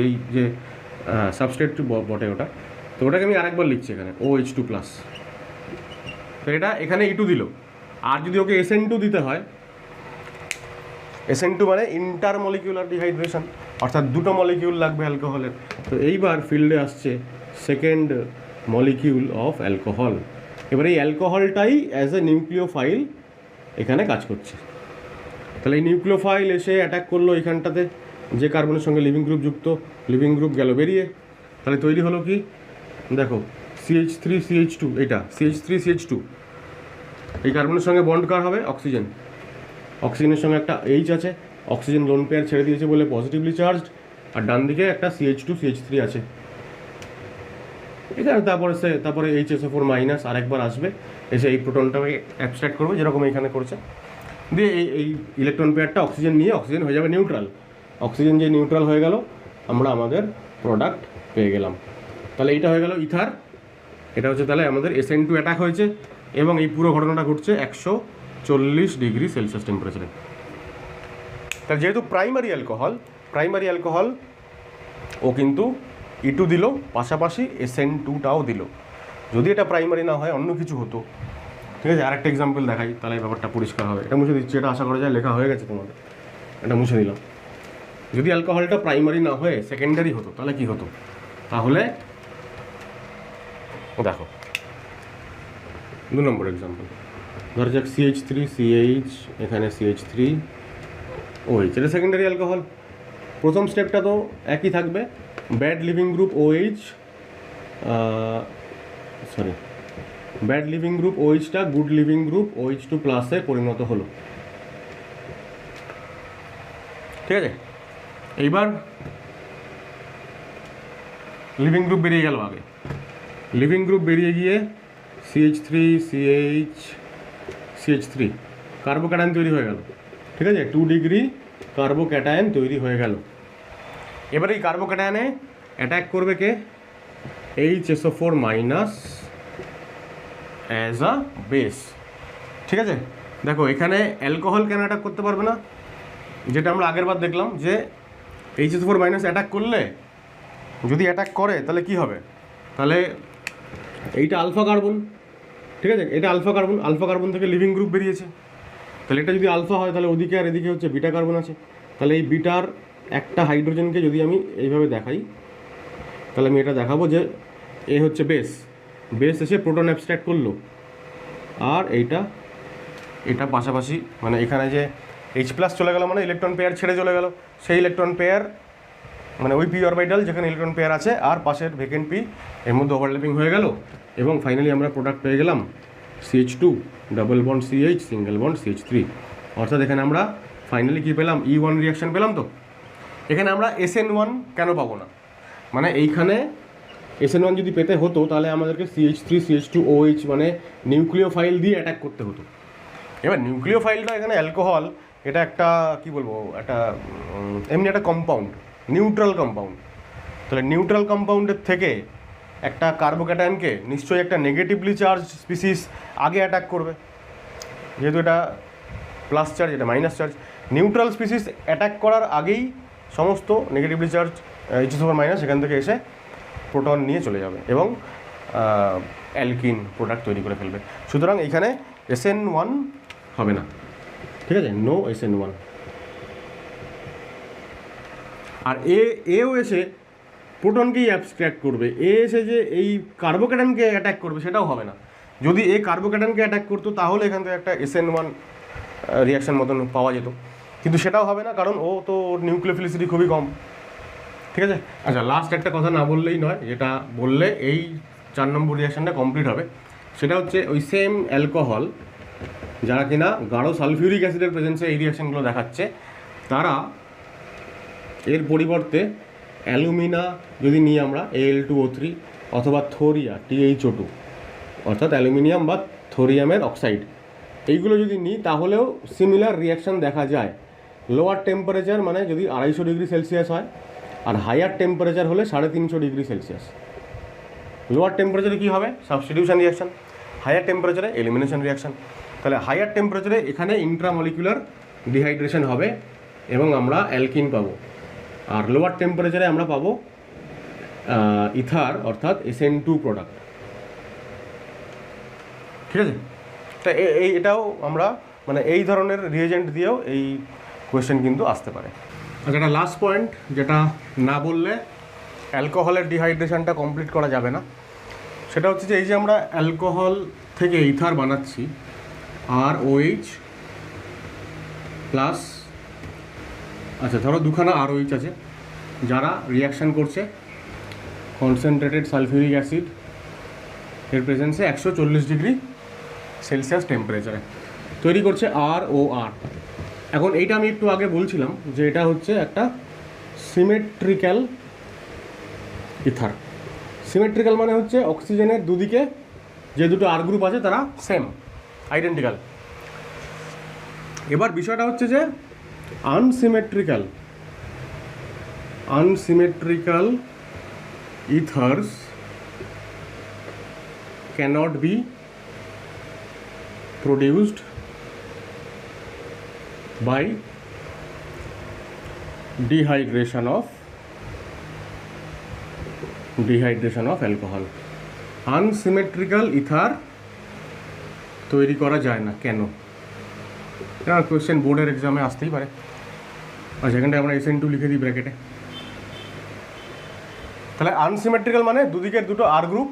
এই যে সাবস্ট্রেট বটে ওটা, তো ওটাকে আমি আরেকবার লিখছি এখানে OH2+। তো এটা এখানে E2 দিল, আর যদি ওকে SN2 দিতে হয়, SN2 মানে ইন্টারমলিকিউলার ডিহাইড্রেশন, অর্থাৎ দুটো মলিকিউল লাগবে অ্যালকোহলের। তো এইবার ফিল্ডে আসছে সেকেন্ড মলিকিউল অফ অ্যালকোহল। এবার এই অ্যালকোহলটাই অ্যাজ এ নিউক্লিওফাইল এখানে কাজ করছে। তাহলে এই নিউক্লিওফাইল এসে অ্যাটাক করলো এখানটাতে, যে কার্বনের সঙ্গে লিভিং গ্রুপ যুক্ত, লিভিং গ্রুপ গেল বেরিয়ে, তাহলে তৈরি হলো কি দেখো CH3CH2, এটা CH3CH2, এই কার্বনের সঙ্গে বন্ড কার হবে অক্সিজেন, অক্সিজেনের সঙ্গে একটা H আছে, অক্সিজেন লোন পেয়ার ছেড়ে দিয়েছে বলে পজিটিভলি চার্জড, আর ডান দিকে একটা CH2CH3 আছে এখানে, তারপরে HSO4 মাইনাস আরেকবার আসবে, এসে এই প্রোটনটাকে অ্যাবস্ট্রাক্ট করবে যেরকম এখানে করছে, দিয়ে এই ইলেকট্রন পেয়ারটা অক্সিজেন নিয়ে অক্সিজেন হয়ে যাবে নিউট্রাল, অক্সিজেন যে নিউট্রাল হয়ে গেল আমরা আমাদের প্রোডাক্ট পেয়ে গেলাম। তাহলে এইটা হয়ে গেল ইথার, এটা হচ্ছে তাহলে আমাদের SN2 অ্যাটাক হয়েছে এবং এই পুরো ঘটনাটা ঘটছে 140 ডিগ্রি সেলসিয়াস টেম্পারেচারে। তাহলে যেহেতু প্রাইমারি অ্যালকোহল ও কিন্তু E2 দিল, পাশাপাশি SN2টাও দিল। যদি এটা প্রাইমারি না হয় অন্য কিছু হতো, ঠিক আছে। আরেকটা এক্সাম্পল দেখাই তাহলে এই ব্যাপারটা পরিষ্কার হবে। এটা মুছে দিচ্ছি, এটা আশা করা যায় লেখা হয়ে গেছে তোমাদের, এটা মুছে দিলাম। যদি অ্যালকোহলটা প্রাইমারি না হয়ে সেকেন্ডারি হতো তাহলে কি হতো, তাহলে দেখো 2 নম্বর এক্সাম্পল ধরা যাক CH3CH, এখানে CH3OH, এটা সেকেন্ডারি অ্যালকোহল। প্রথম স্টেপটা তো একই থাকবে, ব্যাড লিভিং গ্রুপ OHটা গুড লিভিং গ্রুপ OH2 প্লাসে পরিণত হলো, ঠিক আছে। এইবার লিভিং গ্রুপ বেরিয়ে গেল, আগে লিভিং গ্রুপ বেরিয়ে গিয়ে CH3 কার্বোক্যাটায়ন তৈরি হয়ে গেল, ঠিক আছে। 2 ডিগ্রি কার্বোক্যাটায়ন তৈরি হয়ে গেল। এবার এই কার্বোক্যাটায়নে অ্যাটাক করবে কে, HSO4 minus as a base, ঠিক আছে। দেখো এখানে অ্যালকোহল কেন অ্যাটাক করতে পারবে না, যেটা আমরা আগের বার দেখলাম যে HSO4 মাইনাস অ্যাটাক করলে, যদি অ্যাটাক করে তাহলে কি হবে, তাহলে এইটা আলফা কার্বন, ঠিক আছে, এটা আলফা কার্বন থেকে লিভিং গ্রুপ বেরিয়েছে, তাহলে এটা যদি আলফা হয় তাহলে ওদিকে আর এদিকে হচ্ছে বিটা কার্বন আছে, তাহলে এই বিটার একটা হাইড্রোজেনকে যদি আমি এইভাবে দেখাই তাহলে আমি এটা দেখাবো যে এ হচ্ছে বেস এসে প্রোটন অ্যাবস্ট্রাক্ট করলো, আর এটা পাশাপাশি মানে এখানে যে H+ চলে গেল মানে ইলেকট্রন পেয়ার ছেড়ে চলে গেল, সেই ইলেকট্রন পেয়ার মানে ওই p অরবিটাল যেখানে ইলেকট্রন পেয়ার আছে আর পাশের ভেকেন্ট p এর মধ্যে ওভারল্যাপিং হয়ে গেল, এবং ফাইনালি আমরা প্রোডাক্ট পেয়ে গেলাম CH2 double bond CH single bond CH3। অর্থাৎ এখানে আমরা ফাইনালি কী পেলাম, E1 রিয়াকশন পেলাম। তো এখানে আমরা SN1 কেন পাবো না, মানে এইখানে SN1 যদি পেতে হতো তাহলে আমাদেরকে CH3CH2OH মানে নিউক্লিওফাইল দিয়ে অ্যাটাক করতে হতো। এবার নিউক্লিওফাইলটা এখানে অ্যালকোহল, এটা একটা কি বলবো, একটা এমনি একটা কম্পাউন্ড, নিউট্রাল কম্পাউন্ড। তাহলে নিউট্রাল কম্পাউন্ডের থেকে একটা কার্বোক্যাটায়নকে নিশ্চয়ই একটা নেগেটিভলি চার্জ স্পিসিস আগে অ্যাটাক করবে, যেহেতু এটা প্লাস চার্জ এটা minus charge. Neutral species attack করার আগেই সমস্ত নেগেটিভলি চার্জ HSO4 মাইনাস এখান থেকে এসে প্রোটন নিয়ে চলে যাবে এবং অ্যালকিন প্রোডাক্ট তৈরি করে ফেলবে। সুতরাং এখানে SN1 হবে না, ঠিক আছে, নো SN1। আর এও এসে প্রোটনকেই অ্যাবস্ট্রাক্ট করবে, এসে যে এই কার্বোক্যাটায়নকে অ্যাটাক করবে সেটাও হবে না। যদি এই কার্বোক্যাটায়নকে অ্যাটাক করতো তাহলে এখান থেকে একটা SN1 রিয়াকশান মতন পাওয়া যেত, কিন্তু সেটাও হবে না কারণ ও তো নিউক্লিওফিলিসিটি খুবই কম, ঠিক আছে। আচ্ছা, লাস্ট একটা কথা না বললেই নয়, যেটা বললে এই 4 নম্বর রিয়াকশানটা কমপ্লিট হবে, সেটা হচ্ছে ওই সেম অ্যালকোহল যারা কিনা গাঢ় সালফিউরিক অ্যাসিডের প্রেজেন্সে এই রিয়াকশানগুলো দেখাচ্ছে, তারা এর পরিবর্তে অ্যালুমিনা যদি নিই আমরা Al2O3 অথবা থোরিয়া THO2 অর্থাৎ অ্যালুমিনিয়াম বা থোরিয়ামের অক্সাইড, এইগুলো যদি নিই তাহলেও সিমিলার রিয়াকশান দেখা যায়। লোয়ার টেম্পারেচার মানে যদি 250 ডিগ্রি সেলসিয়াস হয়, আর হায়ার টেম্পারেচার হলে 350 ডিগ্রি সেলসিয়াস। লোয়ার টেম্পারেচারে কী হবে, সাবস্টিটিউশন রিয়াকশান, হায়ার টেম্পারেচারে এলিমিনেশন রিয়াকশান। তাহলে হায়ার টেম্পারেচারে এখানে ইন্ট্রামলিকুলার ডিহাইড্রেশন হবে এবং আমরা অ্যালকিন পাবো, আর লোয়ার টেম্পারেচারে আমরা পাবো ইথার অর্থাৎ SN2 প্রোডাক্ট, ঠিক আছে। তা এটাও আমরা মানে এই ধরনের রিয়েজেন্ট দিয়েও এই কোয়েশ্চেন কিন্তু আসতে পারে। আচ্ছা, একটা লাস্ট পয়েন্ট যেটা না বললে অ্যালকোহলের ডিহাইড্রেশনটা কমপ্লিট করা যাবে না, সেটা হচ্ছে যে এই যে আমরা অ্যালকোহল থেকে ইথার বানাচ্ছি, আর OH প্লাস আচ্ছা ধরো দুখানা আরওইচ আছে যারা রিয়াকশান করছে কনসেন্ট্রেটেড সালফিউরিক অ্যাসিড এর প্রেজেন্সে 140 ডিগ্রি সেলসিয়াস টেম্পারেচারে তৈরি করছে ROR। এখন এইটা আমি একটু আগে বলছিলাম যে এটা হচ্ছে একটা সিমেট্রিক্যাল ইথার। সিমেট্রিক্যাল মানে হচ্ছে অক্সিজেনের দুদিকে যে দুটো আর গ্রুপ আছে তারা সেম আইডেন্টিক্যাল। এবার বিষয়টা হচ্ছে যে unsymmetrical ethers cannot be produced by dehydration of alcohol। Unsymmetrical ether তৈরি করা যায় না কেন? এটা কোয়েশ্চেন বোর্ডের এক্সামে আসতেই পারে। আর সেখানটায় আমরা SN2 লিখে দিই ব্র্যাকেটে। তাহলে আনসিমেট্রিক্যাল মানে দুদিকের দুটো আর গ্রুপ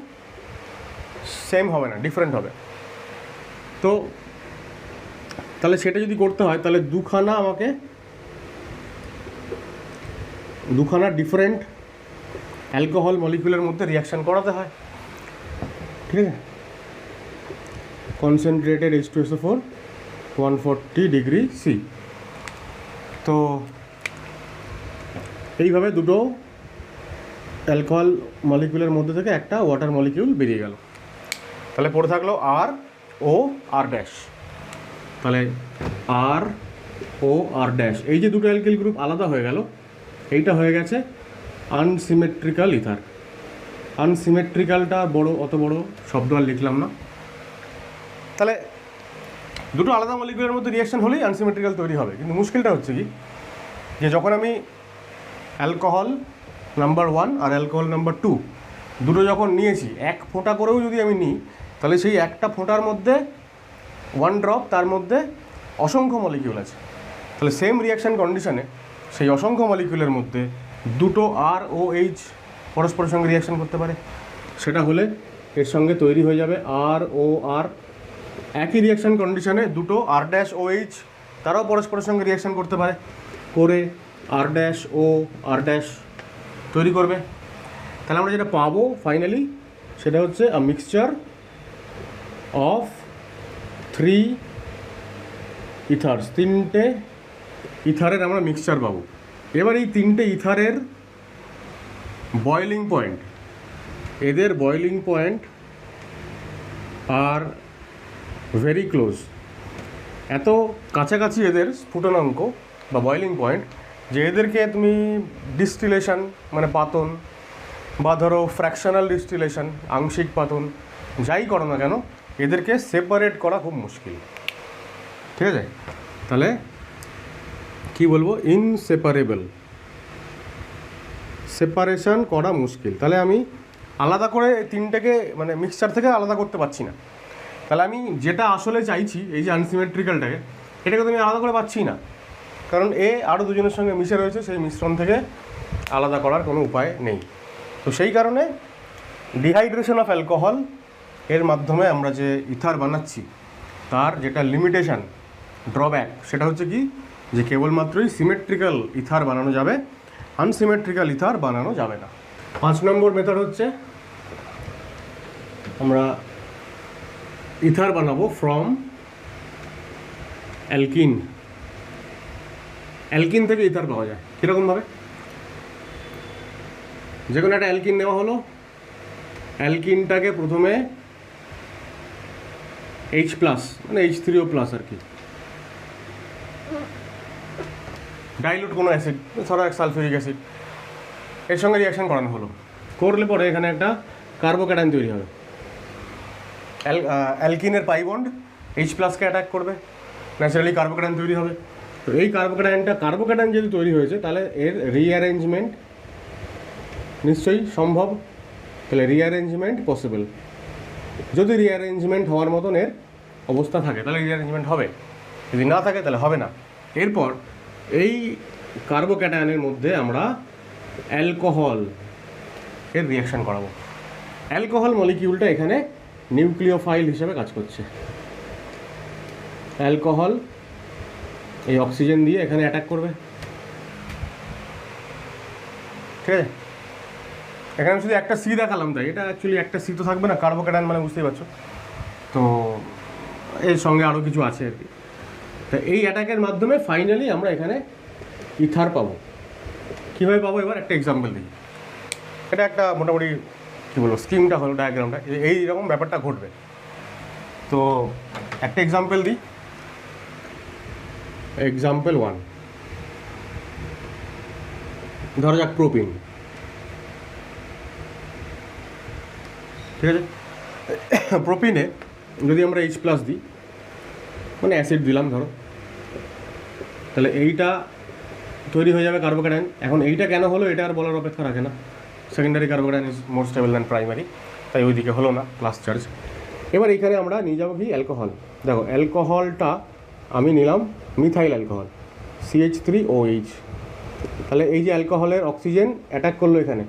সেম হবে না, ডিফারেন্ট হবে। তো তাহলে সেটা যদি করতে হয় তাহলে দুখানা ডিফারেন্ট অ্যালকোহল মলিকুলের মধ্যে রিয়াকশান করাতে হয়, ঠিক আছে। Concentrated H2SO4 140 degree C। তো এইভাবে দুটো অ্যালকোহল মলিকুলের মধ্যে থেকে একটা ওয়াটার মলিকিউল বেরিয়ে গেল। তাহলে পড়ে থাকলো ROR ড্যাশ। তাহলে ROR ড্যাশ, এই যে দুটো অ্যালকিল গ্রুপ আলাদা হয়ে গেল, এইটা হয়ে গেছে আনসিমেট্রিক্যাল ইথার। আনসিমেট্রিক্যালটা অত বড় শব্দ আর লিখলাম না। তাহলে দুটো আলাদা মলিকুলের মধ্যে রিয়াকশন হলেই আনসিমেট্রিক্যাল তৈরি হবে। কিন্তু মুশকিলটা হচ্ছে কি, যে যখন আমি অ্যালকোহল নাম্বার 1 আর অ্যালকোহল নাম্বার 2 দুটো যখন নিয়েছি, এক ফোঁটা করেও যদি আমি নিই, তাহলে সেই একটা ফোঁটার মধ্যে 1 ড্রপ, তার মধ্যে অসংখ্য মলিকিউল আছে। তাহলে সেম রিয়াকশান কন্ডিশনে সেই অসংখ্য মলিকিউলের মধ্যে দুটো ROH পরস্পরের সঙ্গে রিয়াকশান করতে পারে। সেটা হলে এর সঙ্গে তৈরি হয়ে যাবে ROR। একই রিয়াকশান কন্ডিশনে দুটো R-OH তারাও পরস্পরের সঙ্গে রিয়াকশান করতে পারে, করে R-O R- তৈরি করবে। তাহলে আমরা যেটা পাবো ফাইনালি সেটা হচ্ছে আ মিক্সচার অফ 3 ইথার্স। 3টে ইথারের আমরা মিক্সচার পাবো। এবার এই 3টে ইথারের বয়েলিং পয়েন্ট, এদের boiling point are very close, এত কাছাকাছি এদের স্ফুটনাঙ্ক বা বয়েলিং পয়েন্ট যে এদেরকে তুমি ডিস্টিলেশন মানে পাতন বা ধরো ফ্র্যাকশনাল ডিস্টিলেশন আংশিক পাতন যাই করো না কেন, এদেরকে সেপারেট করা খুব মুশকিল, ঠিক আছে। তাহলে কি বলবো, ইনসেপারেবল, সেপারেশন করা মুশকিল। তাহলে আমি আলাদা করে তিনটেকে মানে মিক্সচার থেকে আলাদা করতে পারছি না। তাহলে আমি যেটা আসলে চাইছি, এই যে আনসিমেট্রিক্যালটাকে, এটাকে তো আমি আলাদা করে পাচ্ছি না, কারণ আরও দুজনের সঙ্গে মিশে রয়েছে, সেই মিশ্রণ থেকে আলাদা করার কোনো উপায় নেই। তো সেই কারণে ডিহাইড্রেশন অফ অ্যালকোহল এর মাধ্যমে আমরা যে ইথার বানাচ্ছি তার যেটা লিমিটেশন, ড্রব্যাক, সেটা হচ্ছে কি, যে কেবলমাত্রই সিমেট্রিক্যাল ইথার বানানো যাবে, আনসিমেট্রিক্যাল ইথার বানানো যাবে না। 5 নম্বর মেথড হচ্ছে আমরা ইথার বানাবো ফ্রম অ্যালকিন। অ্যালকিন থেকে ইথার পাওয়া যায় কীরকমভাবে? যে কোনো একটা অ্যালকিন নেওয়া হলো, অ্যালকিনটাকে প্রথমে H+ মানে H3O+ আর কি, ডাইলুট কোনো অ্যাসিড, ধরো এক সালফিউরিক অ্যাসিড, এর সঙ্গে রিয়াকশান করানো হলো, করলে পরে এখানে একটা কার্বোক্যাটায়ন তৈরি হবে। অ্যালকিনের পাই বন্ড H+কে অ্যাটাক করবে, ন্যাচারালি কার্বোক্যাটায়ন তৈরি হবে। তো এই কার্বোক্যাটায়ন যদি তৈরি হয়েছে, তাহলে এর রিঅ্যারেঞ্জমেন্ট নিশ্চয়ই সম্ভব। তাহলে রিঅ্যারেঞ্জমেন্ট পসিবল। যদি রিঅ্যারেঞ্জমেন্ট হওয়ার মতন এর অবস্থা থাকে তাহলে রিঅ্যারেঞ্জমেন্ট হবে, যদি না থাকে তাহলে হবে না। এরপর এই কার্বোক্যাটায়নের মধ্যে আমরা অ্যালকোহল এর রিয়াকশান করাবো। অ্যালকোহল মলিকিউলটা এখানে নিউক্লিওফাইল হিসেবে কাজ করছে। অ্যালকোহল এই অক্সিজেন দিয়ে এখানে অ্যাটাক করবে, ঠিক আছে, এখানে আমি শুধু একটা সি দেখালাম, তাই এটা অ্যাকচুয়ালি একটা সি তো থাকবে না, কার্বোক্যাটায়ন মানে বুঝতেই পারছো। তো এর সঙ্গে আরও কিছু আছে আর কি। তা এই অ্যাটাকের মাধ্যমে ফাইনালি আমরা এখানে ইথার পাবো। কীভাবে পাবো এবার একটা এক্সাম্পল দিই। এটা একটা মোটামুটি কী বলবো স্কিমটা হলো, ডায়াগ্রামটা এইরকম ব্যাপারটা ঘটবে। তো একটা এক্সাম্পল দিই, এক্সাম্পল 1 ধরা যাক প্রোপিন, ঠিক আছে। প্রোপিনে যদি আমরা H+ দিই, মানে অ্যাসিড দিলাম ধরো, তাহলে এইটা তৈরি হয়ে যাবে কার্বোক্যাটায়ন। এখন এইটা কেন হলো এটা আর বলার অপেক্ষা রাখে না, secondary carbocation is more stable than primary, তাই ওইদিকে হলো না প্লাস চার্জ। এবার এখানে আমরা নিয়ে যাবো কি অ্যালকোহল। দেখো অ্যালকোহলটা আমি নিলাম মিথাইল অ্যালকোহল CH3OH। তাহলে এই যে অ্যালকোহলের অক্সিজেন অ্যাটাক করলো এখানে,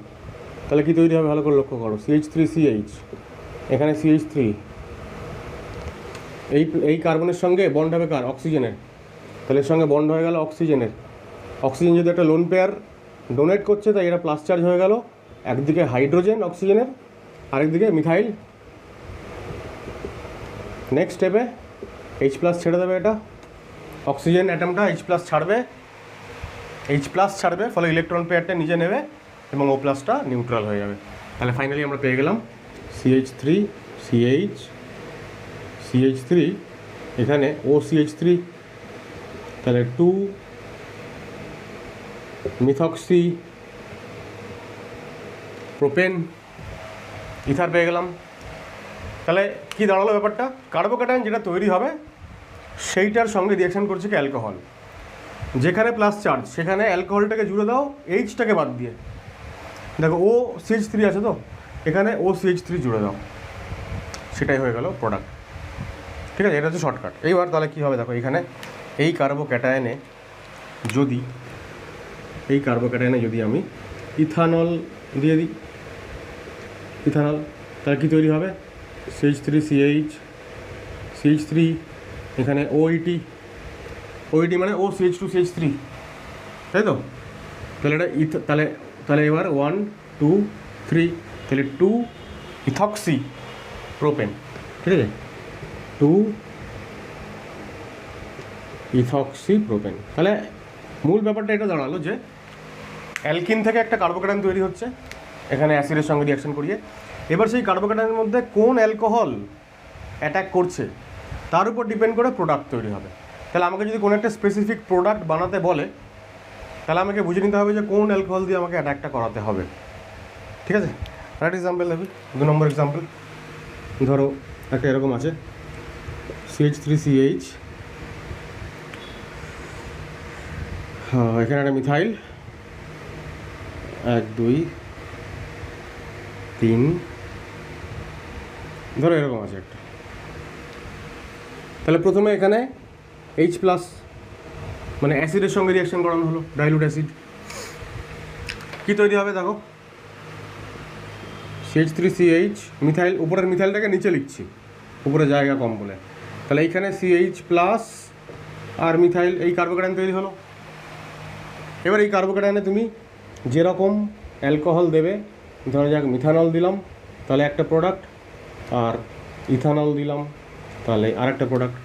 তাহলে কি তৈরি হবে ভালো করে লক্ষ্য করো, CH3CH, এখানে CH3, এই কার্বনের সঙ্গে বন্ড হবে কার, অক্সিজেনের, তাহলে এর সঙ্গে বন্ড হয়ে গেল অক্সিজেনের। অক্সিজেন যদি একটা লোন পেয়ার ডোনেট করছে, তাই এটা প্লাস চার্জ হয়ে গেল, একদিকে হাইড্রোজেন অক্সিজেনের, আরেকদিকে মিথাইল। নেক্সট স্টেপে H+ ছেড়ে দেবে, এটা অক্সিজেন অ্যাটমটা H+ ছাড়বে, ফলে ইলেকট্রন পেয়ারটা নিচে নেবে এবং O+টা নিউট্রাল হয়ে যাবে। তাহলে ফাইনালি আমরা পেয়ে গেলাম CH3 এখানে OCH3, তাহলে 2 মিথক্সি প্রোপেন ইথার পেয়ে গেলাম। তাহলে কি দাঁড়ালো ব্যাপারটা, কার্বোক্যাটায়ন যেটা তৈরি হবে সেইটার সঙ্গে রিয়াকশন করছে কি অ্যালকোহল। যেখানে প্লাস চার্জ সেখানে অ্যালকোহলটাকে জুড়ে দাও এইচটাকে বাদ দিয়ে, দেখো OCH3 আছে তো, এখানে OCH3 জুড়ে দাও, সেটাই হয়ে গেল প্রোডাক্ট। ঠিক আছে, এটা হচ্ছে শর্টকাট। এইবার তাহলে কী হবে দেখো, এখানে এই কার্বোক্যাটায়নে যদি আমি ইথানল দিয়ে দিই, ইথানল, তাহলে কী তৈরি হবে, CH3 এখানে OET মানে OCH2CH3, তাই তো। তাহলে এটা তাহলে এবার 1 2 3, তাহলে 2 ইথক্সি প্রোপেন, ঠিক আছে, 2 ইথক্সি প্রোপেন। তাহলে মূল ব্যাপারটা এটা দাঁড়ালো যে অ্যালকিন থেকে একটা কার্বোক্যাটায়ন তৈরি হচ্ছে এখানে অ্যাসিডের সঙ্গে রিয়াকশন করিয়ে। এবার সেই কার্বোক্যাটায়নের মধ্যে কোন অ্যালকোহল অ্যাটাক করছে তার উপর ডিপেন্ড করে প্রোডাক্ট তৈরি হবে। তাহলে আমাকে যদি কোনো একটা স্পেসিফিক প্রোডাক্ট বানাতে বলে, তাহলে আমাকে বুঝে নিতে হবে যে কোন অ্যালকোহল দিয়ে আমাকে অ্যাটাকটা করাতে হবে। ঠিক আছে, রাইট এক্সাম্পল দেবে, 2 নম্বর এক্সাম্পল ধরো একটা এরকম আছে CH3CH, হ্যাঁ এখানে একটা মিথাইল 1 2 3 ধরো এরকম আছে একটা। তাহলে প্রথমে এখানে H+ মানে অ্যাসিডের সঙ্গে রিয়াকশন করানো হলো, ডাইলুট অ্যাসিড। কী তৈরি হবে দেখো, CH3CH, মিথাইল, উপরের মিথাইলটাকে নিচে লিখছি, উপরে জায়গা কম বলে। তাহলে এইখানে CH+ আর মিথাইল, এই কার্বোক্যাটায়ন তৈরি হলো। এবার এই কার্বোক্যাটায়নে তুমি যেরকম অ্যালকোহল দেবে, ধরা যাক মিথানল দিলাম তাহলে একটা প্রোডাক্ট, আর ইথানল দিলাম তাহলে আরেকটা প্রোডাক্ট।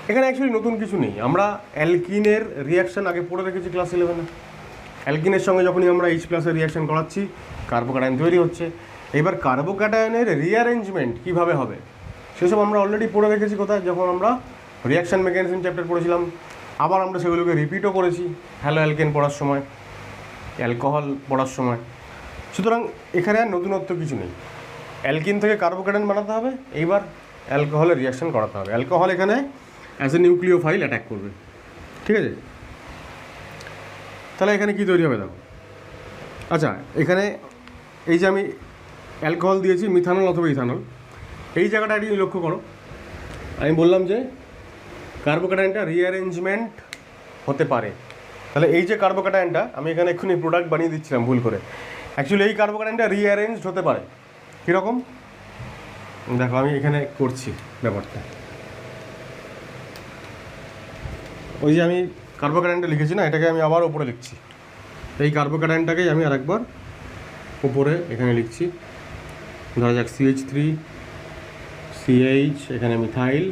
এখানে অ্যাকচুয়ালি নতুন কিছু নেই, আমরা অ্যালকিনের রিয়াকশান আগে পড়ে রেখেছি ক্লাস 11-এ। অ্যালকিনের সঙ্গে যখনই আমরা H+-এর রিয়াকশান করাচ্ছি কার্বোক্যাটায়ন তৈরি হচ্ছে। এবার কার্বোক্যাটায়নের রিঅ্যারেঞ্জমেন্ট কীভাবে হবে সেসব আমরা অলরেডি পড়ে রেখেছি কোথায়, যখন আমরা রিয়াকশান মেকানিজম চ্যাপ্টার পড়েছিলাম। আবার আমরা সেগুলোকে রিপিটও করেছি হ্যালো অ্যালকেন পড়ার সময়, অ্যালকোহল পড়ার সময়। সুতরাং এখানে আর নতুনত্ব কিছু নেই, অ্যালকিন থেকে কার্বোক্যাটায়ন বানাতে হবে, এইবার অ্যালকোহলের রিয়াকশান করাতে হবে। অ্যালকোহল এখানে অ্যাজ এ নিউক্লিওফাইল অ্যাটাক করবে, ঠিক আছে। তাহলে এখানে কী তৈরি হবে দেখো, আচ্ছা এখানে এই যে আমি অ্যালকোহল দিয়েছি মিথানল অথবা ইথানল, এই জায়গাটা একটু লক্ষ্য করো। আমি বললাম যে কার্বোক্যাটায়নটা রিঅ্যারেঞ্জমেন্ট হতে পারে। তাহলে এই যে কার্বোক্যাটায়নটা আমি এখানে এক্ষুনি প্রোডাক্ট বানিয়ে দিচ্ছিলাম ভুল করে, অ্যাকচুয়ালি এই কার্বোক্যাটায়নটা রিঅ্যারেঞ্জড হতে পারে। কীরকম দেখো, আমি এখানে করছি ব্যাপারটা, ওই যে আমি কার্বোক্যাটায়নটা লিখেছি না, এটাকে আমি আবার ওপরে লিখছি, এই কার্বোক্যাটায়নটাকেই আমি আরেকবার উপরে এখানে লিখছি, ধরা যাক CH3 CH, এখানে মিথাইল,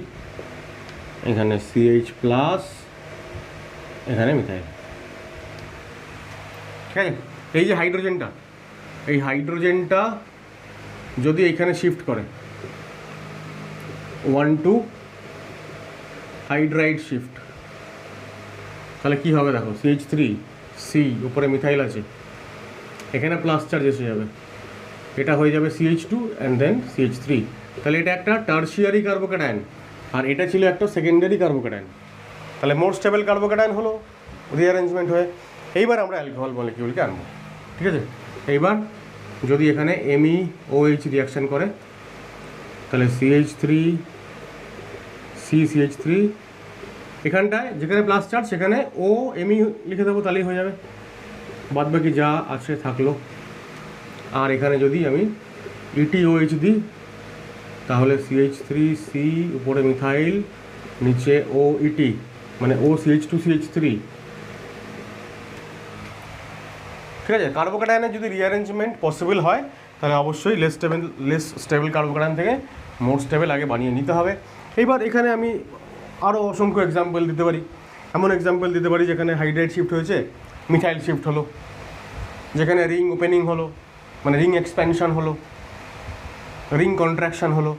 এখানে CH প্লাস, এখানে মিথাইল। ঠিক আছে, এই যে হাইড্রোজেনটা, এই হাইড্রোজেনটা যদি এইখানে শিফট করে 1 2 হাইড্রাইড শিফট, তাহলে কী হবে দেখো, CH3 C, উপরে মিথাইল আছে, এখানে প্লাস চার্জ এসে যাবে, এটা হয়ে যাবে CH2 অ্যান্ড দেন CH3। তাহলে এটা একটা টার্সিয়ারি কার্বোক্যাটায়ন, আর এটা ছিল একটা সেকেন্ডারি কার্বোক্যাটায়ন। তাহলে মোর স্টেবল কার্বোক্যাটায়ন হলো রিঅ্যারেঞ্জমেন্ট হয়ে। এইবার আমরা অ্যালকোহল মলিকিউলকে আনবো। ঠিক আছে, এইবার যদি এখানে MEOH রিয়াকশান করে, তাহলে CH3 CH3, এখানটায় যেখানে প্লাস চার্জ সেখানে ME লিখে দেবো, তাহলেই হয়ে যাবে, বাদ বাকি যা আছে থাকলো। আর এখানে যদি আমি ETOH দিই, তাহলে CH3C, উপরে মিথাইল, নিচে OET, মানে OCH2CH3। ঠিক আছে, কার্বোক্যাটায়নের যদি রিঅ্যারেঞ্জমেন্ট পসিবল হয় তাহলে অবশ্যই লেস স্টেবল কার্বোক্যাটায়ন থেকে মোর স্টেবল আগে বানিয়ে নিতে হবে। এইবার এখানে আমি আরও অসংখ্য এক্সাম্পল দিতে পারি। এমন এক্সাম্পল দিতে পারি যেখানে হাইড্রাইড শিফট হয়েছে, মিথাইল শিফট হলো, যেখানে রিং ওপেনিং হলো, মানে রিং এক্সপ্যানশন হলো, রিং কন্ট্রাকশন হলো,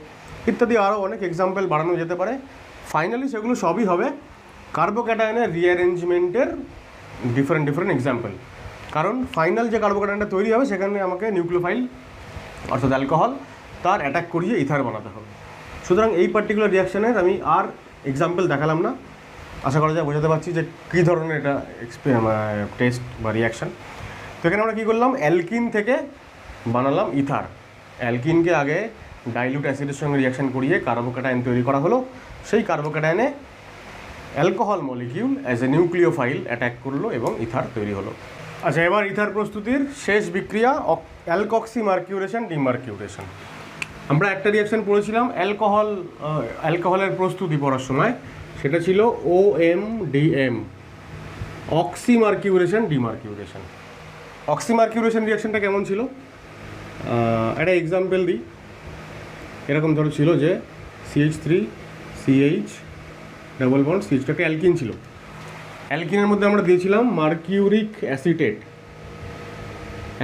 ইত্যাদি আরও অনেক এক্সাম্পল বাড়ানো যেতে পারে। ফাইনালি সেগুলো সবই হবে কার্বোক্যাটায়নের রিঅ্যারেঞ্জমেন্টের ডিফারেন্ট এক্সাম্পল। কারণ ফাইনাল যে কার্বোক্যাটায়নটা তৈরি হবে সেখানে আমাকে নিউক্লিওফাইল অর্থাৎ অ্যালকোহল তার অ্যাটাক করিয়ে ইথার বানাতে হবে। সুতরাং এই পার্টিকুলার রিয়াকশানের আমি আর এক্সাম্পল দেখালাম না। আশা করা যায় বোঝাতে পারছি যে কী ধরনের এটা টেস্ট বা রিয়াকশান। তো এখানে আমরা কী করলাম, অ্যালকিন থেকে বানালাম ইথার। অ্যালকিনকে আগে ডাইলিউট অ্যাসিডের সঙ্গে রিয়াকশান করিয়ে কার্বোক্যাটায়ন তৈরি করা হলো, সেই কার্বোক্যাটায়নে alcohol molecule as a nucleophile attack করলো এবং ইথার তৈরি হলো। আচ্ছা, এবার ইথার প্রস্তুতির শেষ বিক্রিয়া অ্যালকক্সি মার্কিউরেশন ডিমার্কিউরেশন। আমরা একটা রিয়াকশান পড়েছিলাম অ্যালকোহলের প্রস্তুতি পড়ার সময়, সেটা ছিল OMDM, অক্সি মার্কিউরেশন ডিমার্কিউরেশন। অক্সি মার্কিউরেশন রিয়াকশানটা কেমন ছিল, একটা এক্সাম্পল দিই। এরকম ধরো ছিল যে CH3 CH double bond CH2 একটা অ্যালকিন ছিল। অ্যালকিনের মধ্যে আমরা দিয়েছিলাম মার্কিউরিক অ্যাসিটেট,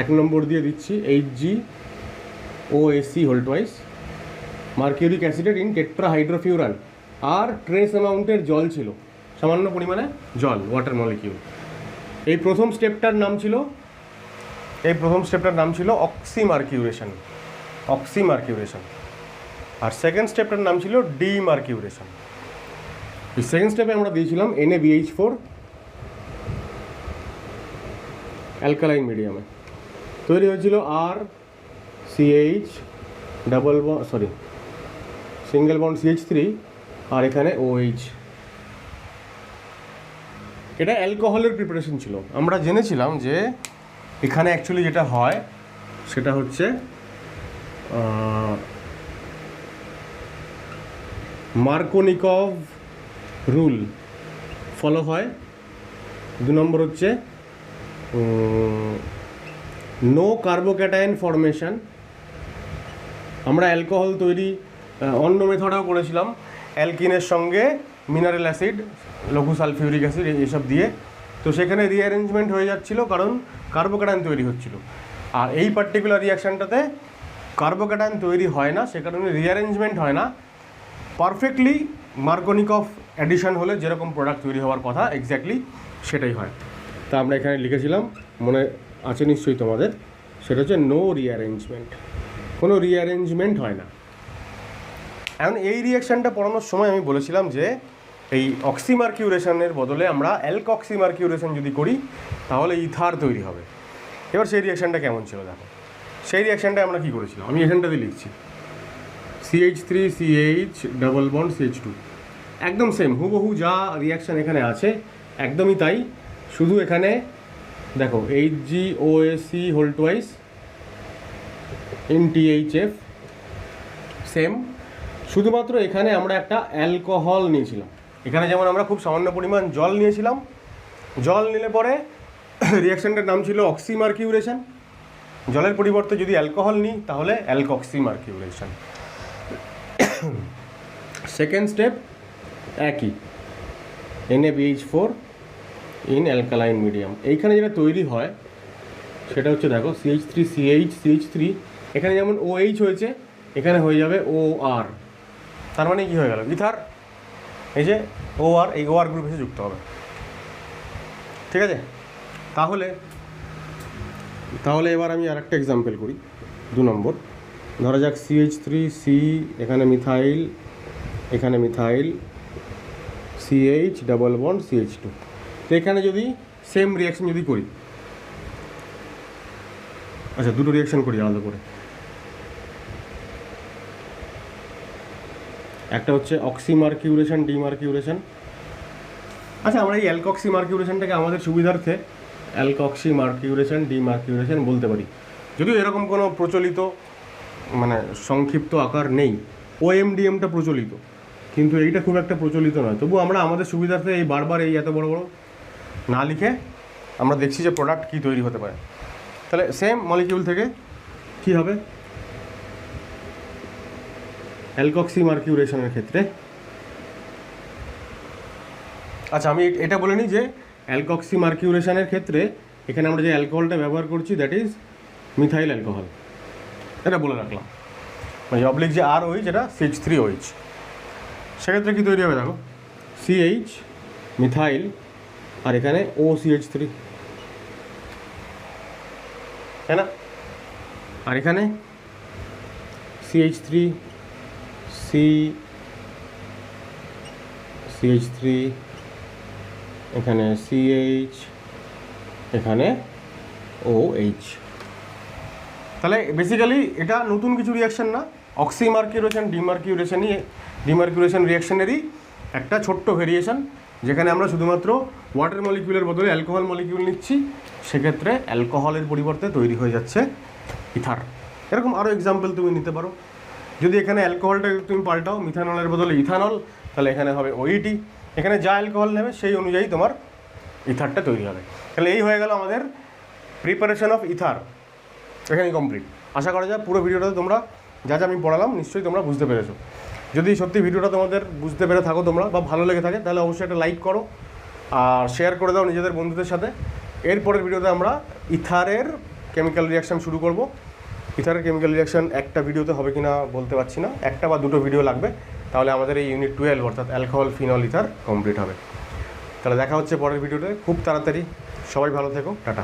1 নম্বর দিয়ে দিচ্ছি HgOAc whole twice, mercuric acetate in tetrahydrofuran, আর ট্রেস অ্যামাউন্টের জল ছিল, সামান্য পরিমাণে জল, ওয়াটার মলিকিউল। এই প্রথম স্টেপটার নাম ছিল অক্সি মার্কিউরেশন, আর সেকেন্ড স্টেপটার নাম ছিল ডিমার্কিউরেশন। এই সেকেন্ড স্টেপে আমরা দিয়েছিলাম NaBH4 অ্যালকালাইন মিডিয়ামে, তৈরি হয়েছিল RCH সিঙ্গেল বন্ড CH3, আর এখানে OH। এটা অ্যালকোহলের প্রিপারেশন ছিল। আমরা জেনেছিলাম যে এখানে অ্যাকচুয়ালি যেটা হয় সেটা হচ্ছে মার্কোনিকভ রুল ফলো হয়। 2 নম্বর হচ্ছে নো কার্বোক্যাটায়ন ফর্মেশন। আমরা অ্যালকোহল তৈরি অন্য মেথডেও করেছিলাম, অ্যালকিনের সঙ্গে মিনারেল অ্যাসিড, লঘু সালফিউরিক অ্যাসিড এসব দিয়ে, তো সেখানে রিঅ্যারেঞ্জমেন্ট হয়ে যাচ্ছিল কারণ কার্বোক্যাটায়ন তৈরি হচ্ছিল। আর এই পার্টিকুলার রিয়াকশানটাতে কার্বোক্যাটায়ন তৈরি হয় না, সে কারণে রিঅ্যারেঞ্জমেন্ট হয় না, পারফেক্টলি মার্কোনিকভ অ্যাডিশন হলে যেরকম প্রোডাক্ট তৈরি হওয়ার কথা এক্স্যাক্টলি সেটাই হয়। তা আমরা এখানে লিখেছিলাম, মনে আছে নিশ্চয়ই তোমাদের, সেটা হচ্ছে নো রিঅ্যারেঞ্জমেন্ট, কোনো রিঅ্যারেঞ্জমেন্ট হয় না। এখন এই রিয়াকশানটা পড়ানোর সময় আমি বলেছিলাম যে এই অক্সিমার্কিউরেশনের বদলে আমরা অ্যালকক্সিমার্কিউরেশন যদি করি তাহলে ইথার তৈরি হবে। এবার সেই রিয়াকশানটা কেমন ছিল দেখো। সেই রিয়াকশানটা আমরা কী করেছিলাম, আমি এখানটাতে লিখছি CH3CH ডাবল বন্ড CH2, একদম সেম হুবহু যা রিয়াকশান এখানে আছে একদমই তাই, শুধু এখানে দেখো HgOAc whole twice in THF same, শুধুমাত্র এখানে আমরা একটা অ্যালকোহল নিয়েছিলাম। এখানে যেমন আমরা খুব সামান্য পরিমাণ জল নিয়েছিলাম, জল নিলে পরে রিয়াকশনটার নাম ছিল অক্সিমার্কিউরেশন। জলের পরিবর্তে যদি অ্যালকোহল নিই তাহলে অ্যালকক্সিমার্কিউরেশন। সেকেন্ড স্টেপ একই, NaBH4 ইন অ্যালকালাইন মিডিয়াম। এইখানে যেটা তৈরি হয় সেটা হচ্ছে দেখো CH3CH এখানে যেমন OH হয়েছে এখানে হয়ে যাবে OR, তার মানে কি হয়ে গেল ইথার, এই যে OR, এই OR গ্রুপ এসে যুক্ত হবে। ঠিক আছে, তাহলে এবার আমি আর একটা এক্সাম্পল করি, 2 নম্বর। ধরা যাক CH3C, এখানে মিথাইল, এখানে methyl, CH double bond CH2। তো এখানে যদি সেম রিয়াকশন যদি করি, আচ্ছা দুটো রিয়াকশন করি আলাদা করে। একটা হচ্ছে অক্সিমার্কিউরেশন ডিমার্কিউরেশন। আচ্ছা আমরা এই অ্যালকক্সিমার্কিউরেশনটাকে আমাদের সুবিধার্থে অ্যালকক্সিমার্কিউরেশন ডিমার্কিউরেশন বলতে পারি, যদিও এরকম কোনো প্রচলিত মানে সংক্ষিপ্ত আকার নেই। OMDMটা প্রচলিত, কিন্তু এইটা খুব একটা প্রচলিত নয়। তবু আমরা আমাদের সুবিধার্থে এই বারবার এই এত বড় বড় না লিখে আমরা দেখছি যে প্রোডাক্ট কী তৈরি হতে পারে। তাহলে সেম মলিকিউল থেকে কী হবে অ্যালকক্সিমার্কিউরেশনের ক্ষেত্রে। আচ্ছা আমি এটা বলে নিই যে অ্যালকক্সিমার্কিউরেশনের ক্ষেত্রে এখানে আমরা যে অ্যালকোহলটা ব্যবহার করছি দ্যাট ইজ মিথাইল অ্যালকোহল, এটা বলে রাখলাম। মানে অবলিক যে ROH যেটা CH3OH। সেক্ষেত্রে কী তৈরি হবে দেখো, CH মিথাইল আর এখানে OCH3, তাই না? আর এখানে CH3 এখানে CH, এখানে OH। তাহলে বেসিক্যালি এটা নতুন কিছু রিয়াকশন না, অক্সিমার্কিউরেশন ডিমার্কিউরেশন রিয়াকশনেরই একটা ছোট্ট ভেরিয়েশন, যেখানে আমরা শুধুমাত্র ওয়াটার মলিকিউলের বদলে অ্যালকোহল মলিকিউল নিচ্ছি। সেক্ষেত্রে অ্যালকোহলের পরিবর্তে তৈরি হয়ে যাচ্ছে ইথার। এরকম আরও এক্সাম্পল তুমি নিতে পারো। যদি এখানে অ্যালকোহলটাকে তুমি পাল্টাও, মিথানলের বদলে ইথানল, তাহলে এখানে হবে OET। এখানে যা অ্যালকোহল নেবে সেই অনুযায়ী তোমার ইথারটা তৈরি হবে। তাহলে এই হয়ে গেল আমাদের প্রিপারেশন অফ ইথার, এখানেই কমপ্লিট। আশা করা যায় পুরো ভিডিওটাতে তোমরা যা যা আমি পড়ালাম নিশ্চয়ই তোমরা বুঝতে পেরেছো। যদি সত্যি ভিডিওটা তোমাদের বুঝতে পেরে থাকো তোমরা বা ভালো লেগে থাকে, তাহলে অবশ্যই একটা লাইক করো আর শেয়ার করে দাও নিজেদের বন্ধুদের সাথে। এরপরের ভিডিওতে আমরা ইথারের কেমিক্যাল রিয়াকশান শুরু করব। ইথারের কেমিক্যাল রিয়াকশান একটা ভিডিওতে হবে কি না বলতে পারছি না, একটা বা দুটো ভিডিও লাগবে, তাহলে আমাদের এই ইউনিট 12 অর্থাৎ অ্যালকোহল ফিনল ইথার কমপ্লিট হবে। তাহলে দেখা হচ্ছে পরের ভিডিওতে খুব তাড়াতাড়ি। সবাই ভালো থেকো, টাটা।